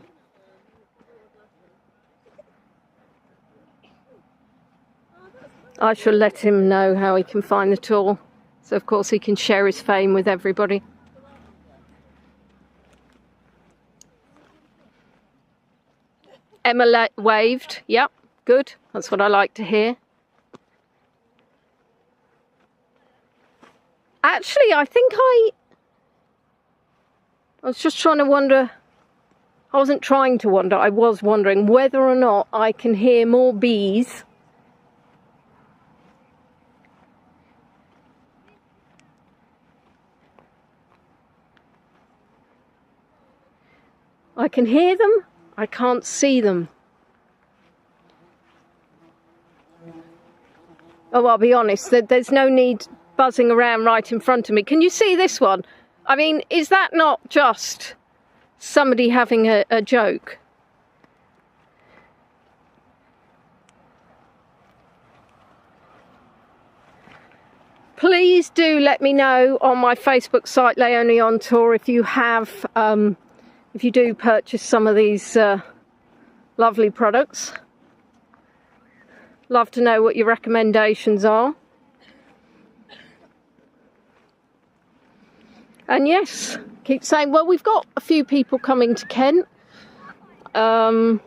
I shall let him know how he can find the tour. So, of course, he can share his fame with everybody. Emma waved. Yep, good. That's what I like to hear. Actually, I think I was just trying to wonder... I wasn't trying to wonder. I was wondering whether or not I can hear more bees. I can hear them. I can't see them. Oh, I'll be honest, there's no need buzzing around right in front of me. Can you see this one? I mean, is that not just somebody having a joke? please do let me know on my Facebook site, Leonie on Tour, if you have, if you do purchase some of these lovely products. Love to know what your recommendations are. And yes, keep saying, well, we've got a few people coming to Kent. I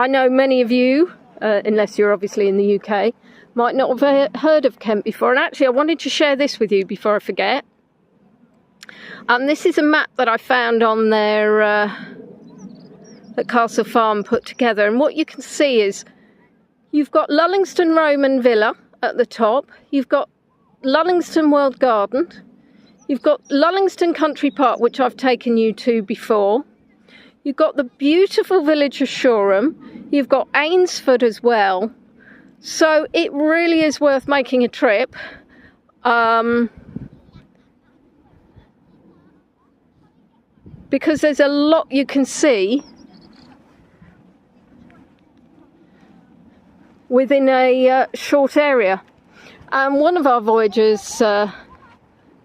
know many of you, unless you're obviously in the UK, might not have heard of Kent before. And actually, I wanted to share this with you before I forget. This is a map that I found on their at Castle Farm put together. And what you can see is you've got Lullingston Roman Villa at the top. You've got Lullingston World Garden. You've got Lullingston Country Park, which I've taken you to before. You've got the beautiful village of Shoreham. You've got Ainsford as well. So it really is worth making a trip. Because there's a lot you can see within a short area. And one of our voyagers,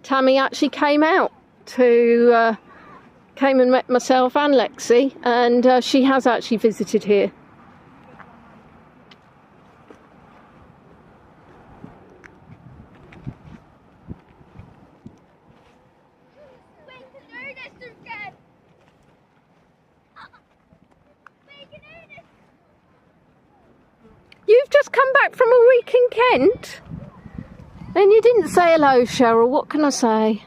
Tammy, actually came out to came and met myself and Lexi, and she has actually visited here. You've just come back from a week in Kent? And you didn't say hello, Cheryl. What can I say?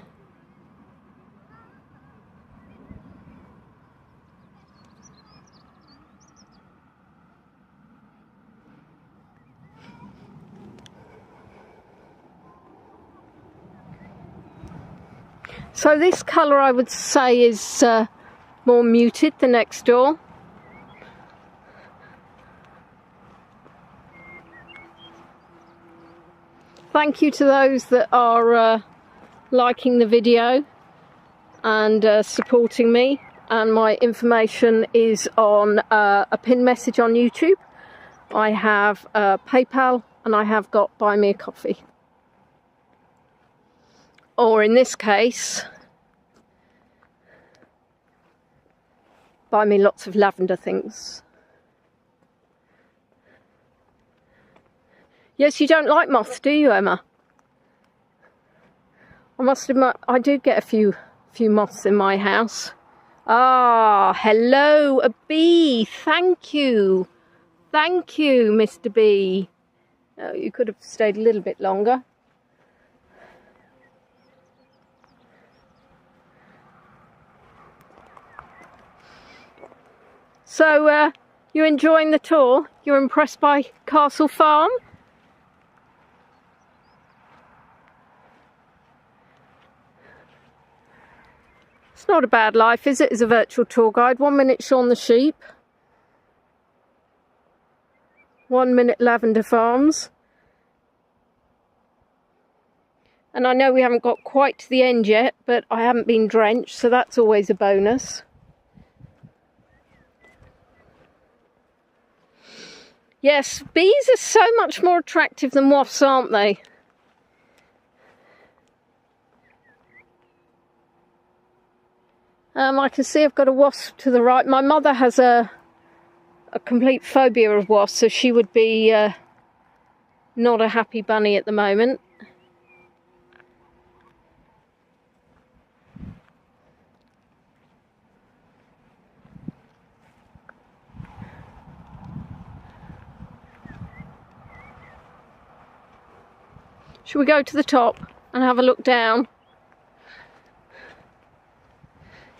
So this colour, I would say, is more muted than next door. Thank you to those that are liking the video and supporting me. And my information is on a pinned message on YouTube. I have PayPal, and I have got Buy Me a Coffee. Or in this case, buy me lots of lavender things. Yes, you don't like moths, do you, Emma? I must admit, I do get a few moths in my house. Ah, hello, a bee. Thank you. Thank you, Mr. Bee. Oh, you could have stayed a little bit longer. So, you're enjoying the tour? You're impressed by Castle Farm? It's not a bad life, is it, as a virtual tour guide? 1 minute Shaun the Sheep. 1 minute Lavender Farms. And I know we haven't got quite to the end yet, but I haven't been drenched, so that's always a bonus. Yes, bees are so much more attractive than wasps, aren't they? I can see I've got a wasp to the right. My mother has a complete phobia of wasps, so she would be not a happy bunny at the moment. Shall we go to the top and have a look down?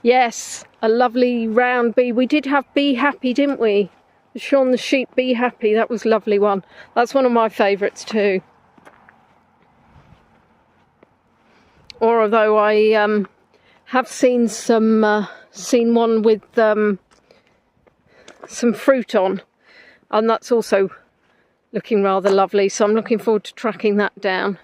Yes, a lovely round bee. We did have Bee Happy, didn't we? The Shaun the Sheep Bee Happy. That was a lovely one. That's one of my favourites too. Or although I have seen one with some fruit on, and that's also looking rather lovely, so I'm looking forward to tracking that down.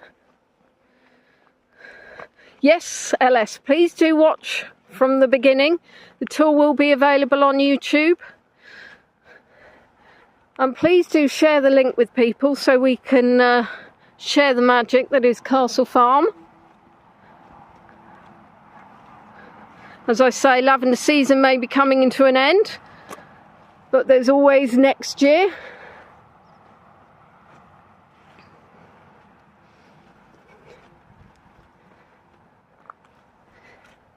Yes, LS, please do watch from the beginning. The tour will be available on YouTube. And please do share the link with people so we can share the magic that is Castle Farm. As I say, lavender season may be coming into an end, but there's always next year.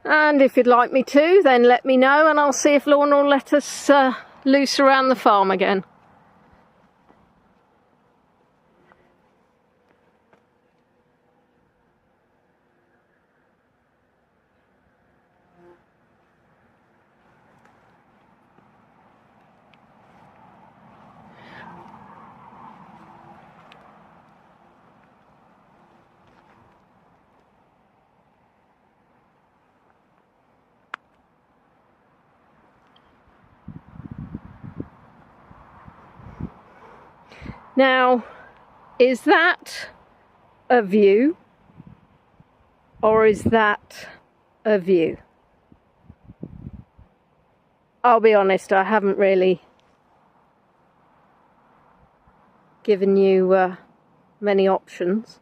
And if you'd like me to, then let me know and I'll see if Lorna will let us loose around the farm again. Now, is that a view or is that a view? I'll be honest, I haven't really given you many options.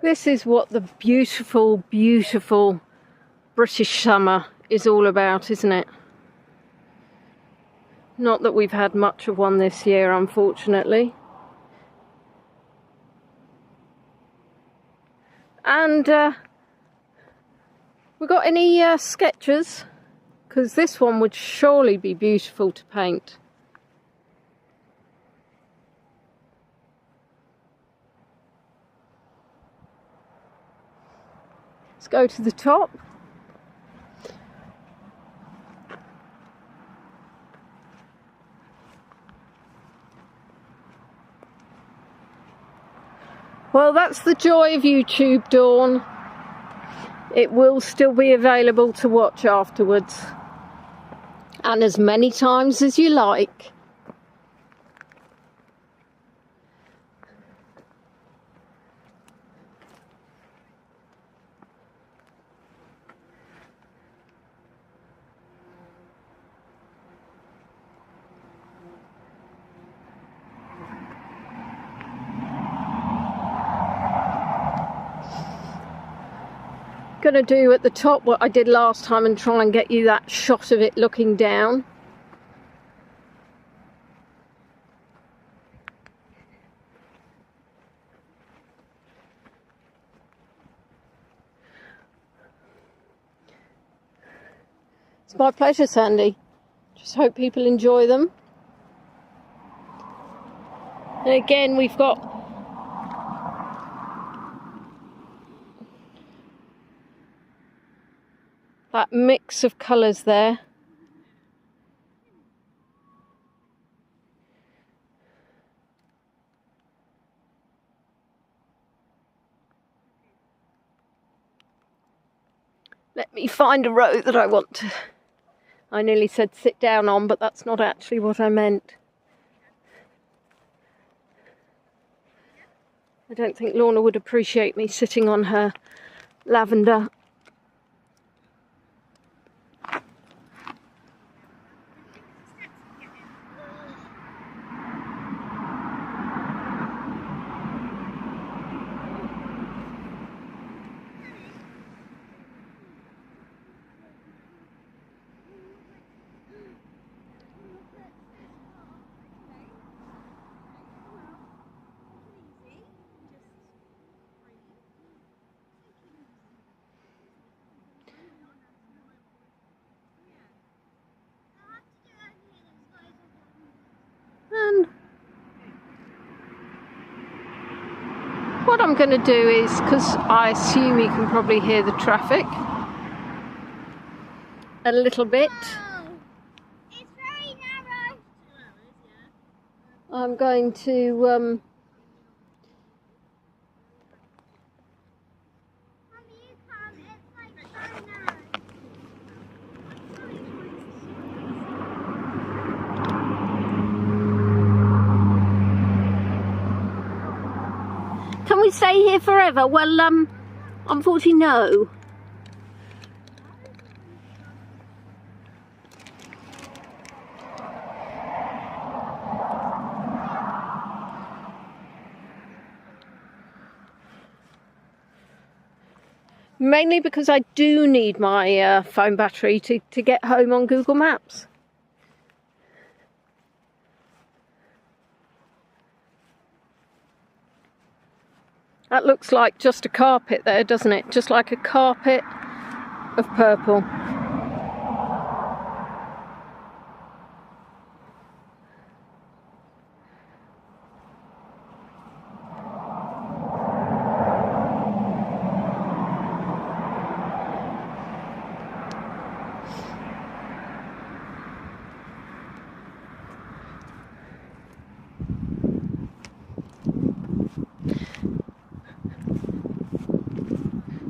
This is what the beautiful, beautiful British summer is all about, isn't it? Not that we've had much of one this year, unfortunately. And we got any sketches? Because this one would surely be beautiful to paint. Let's go to the top. Well, that's the joy of YouTube, Dawn. It will still be available to watch afterwards. And as many times as you like. Gonna do at the top what I did last time and try and get you that shot of it looking down. It's my pleasure, Sandy. Just hope people enjoy them. And again, we've got that mix of colours there. Let me find a row that I want to... I nearly said sit down on, but that's not actually what I meant. I don't think Lorna would appreciate me sitting on her lavender. What I'm going to do is, because I assume you can probably hear the traffic, a little bit.
It's very narrow.
I'm going to
Mummy, you come. It's like so narrow.
Can we stay here forever? Well, unfortunately no. Mainly because I do need my phone battery to get home on Google Maps. That looks like just a carpet there, doesn't it? Just like a carpet of purple.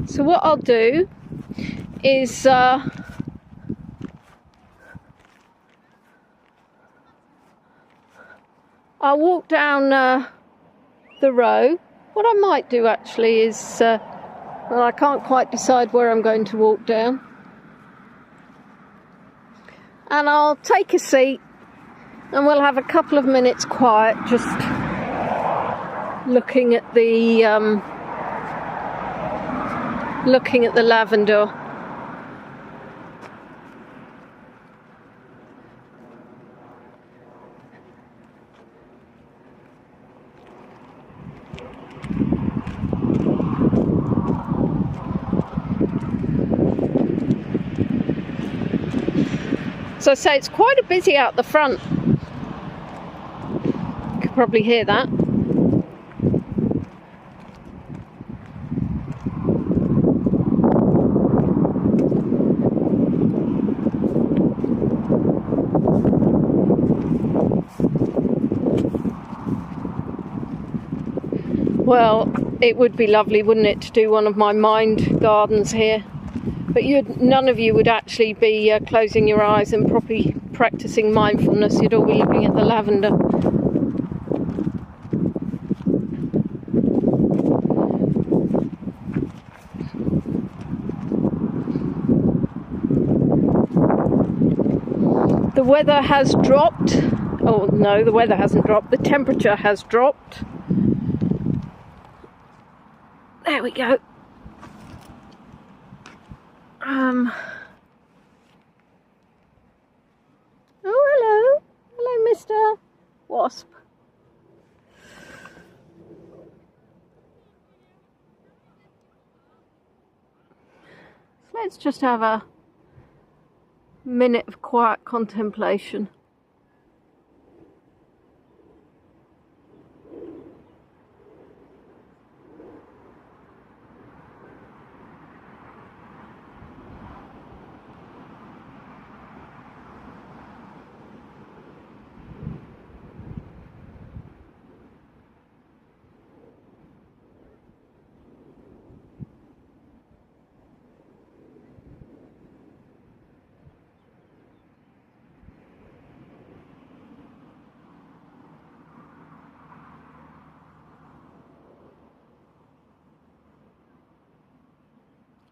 So what I'll do is I'll walk down the row. What I might do actually is, well, I can't quite decide where I'm going to walk down. And I'll take a seat and we'll have a couple of minutes quiet, just looking at the lavender. So I say it's quite a busy out the front. You could probably hear that. Well, it would be lovely, wouldn't it, to do one of my mind gardens here. But none of you would actually be closing your eyes and properly practicing mindfulness. You'd all be looking at the lavender. The weather has dropped. Oh no, the weather hasn't dropped. The temperature has dropped. There we go. Oh, hello. Hello, Mr. Wasp. So let's just have a minute of quiet contemplation.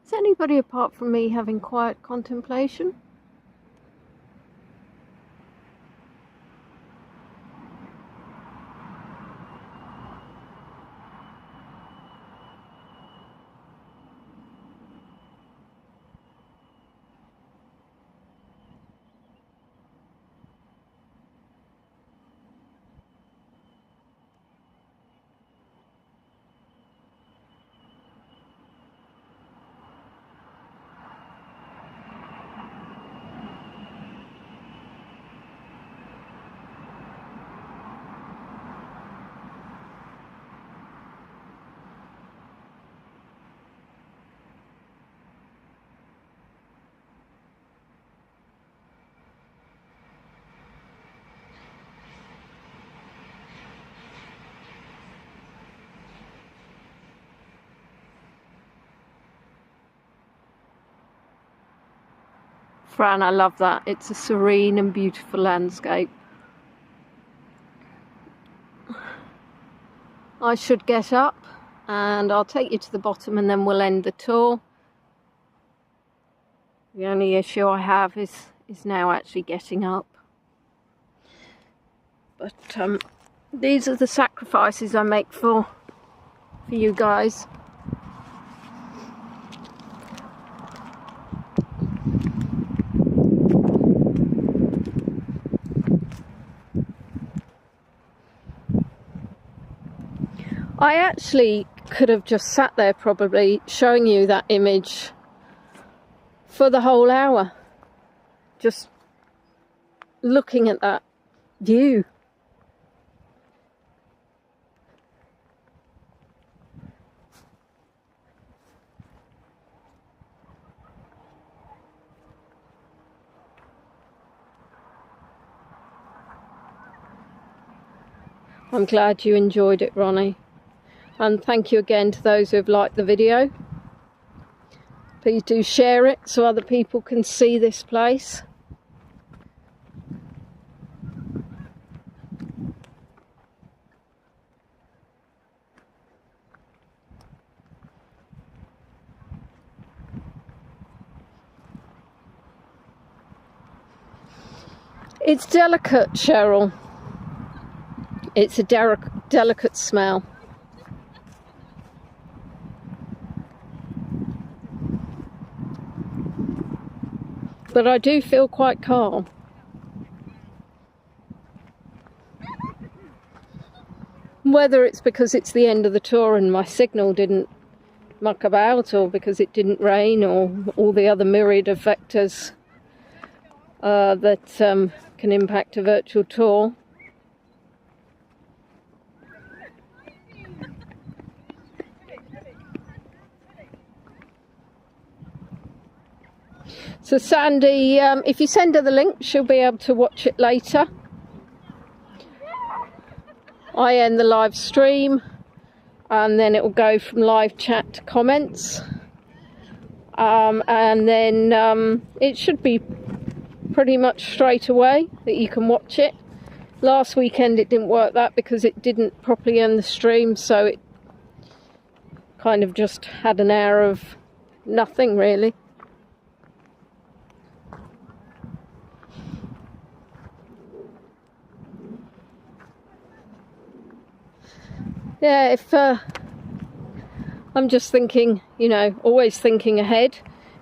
Is anybody apart from me having quiet contemplation? Fran, I love that. It's a serene and beautiful landscape. I should get up and I'll take you to the bottom and then we'll end the tour. The only issue I have is now actually getting up. But these are the sacrifices I make for you guys. I actually could have just sat there probably showing you that image for the whole hour, just looking at that view. I'm glad you enjoyed it, Ronnie. And thank you again to those who have liked the video. Please do share it so other people can see this place. It's delicate, Cheryl. It's a delicate smell. But I do feel quite calm. Whether it's because it's the end of the tour and my signal didn't muck about, or because it didn't rain, or all the other myriad of factors that can impact a virtual tour. So Sandy, if you send her the link, she'll be able to watch it later. I end the live stream and then it will go from live chat to comments. And then it should be pretty much straight away that you can watch it. Last weekend it didn't work that because it didn't properly end the stream, so it kind of just had an hour of nothing really. Yeah, if I'm just thinking, you know, always thinking ahead.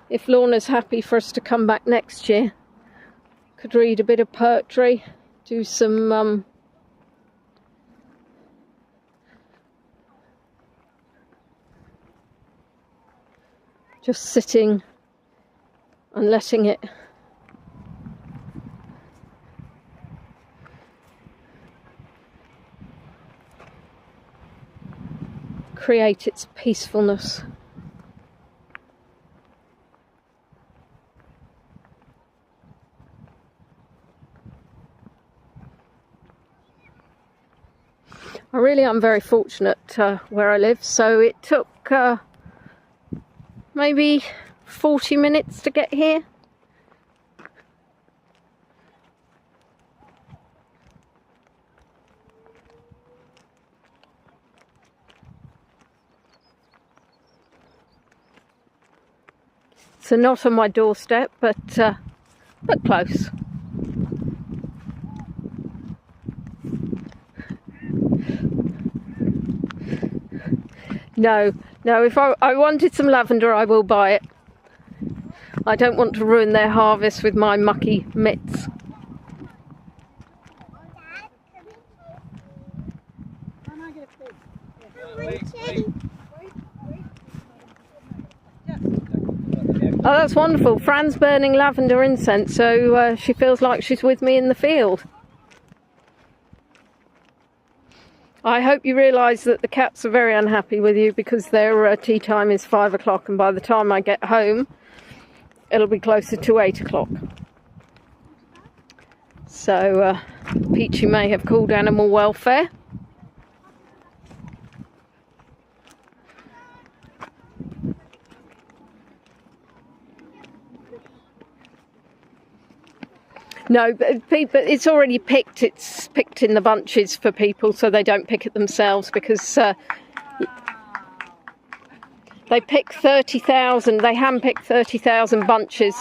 If Lorna's happy for us to come back next year, could read a bit of poetry, do some just sitting and letting it create its peacefulness. I really am very fortunate where I live, so it took maybe 40 minutes to get here. So not on my doorstep, but close. No, if I wanted some lavender, I will buy it. I don't want to ruin their harvest with my mucky mitts. Oh, that's wonderful. Fran's burning lavender incense, so she feels like she's with me in the field. I hope you realise that the cats are very unhappy with you because their tea time is 5 o'clock, and by the time I get home, it'll be closer to 8 o'clock. So, Peachy may have called animal welfare. No, but people, it's already picked. It's picked in the bunches for people, so they don't pick it themselves, because they pick 30,000. They handpick 30,000 bunches.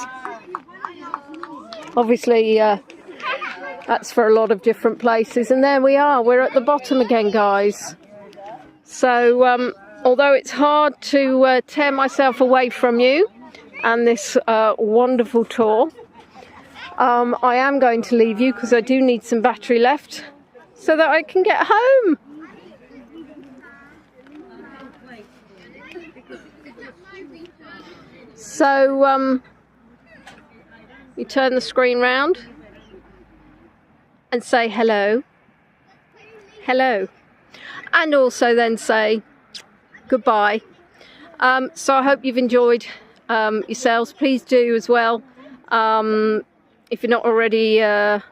Obviously, that's for a lot of different places. And there we are. We're at the bottom again, guys. So, although it's hard to tear myself away from you and this wonderful tour, I am going to leave you because I do need some battery left so that I can get home. So you turn the screen round and say hello, hello, and also then say goodbye. So I hope you've enjoyed yourselves. Please do as well. If you're not already on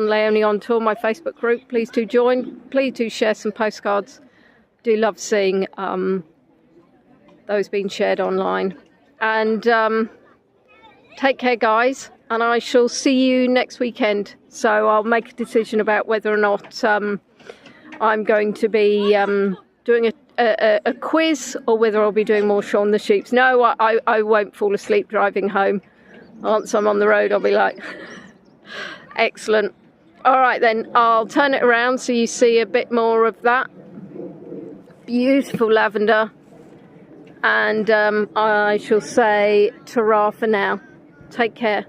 Leonie on Tour, my Facebook group, please do join. Please do share some postcards. Do love seeing those being shared online. And take care, guys, and I shall see you next weekend. So I'll make a decision about whether or not I'm going to be doing a quiz, or whether I'll be doing more Shaun the Sheeps. No, I won't fall asleep driving home. Once I'm on the road, I'll be like, excellent. All right, then, I'll turn it around so you see a bit more of that beautiful lavender. And I shall say ta-ra for now. Take care.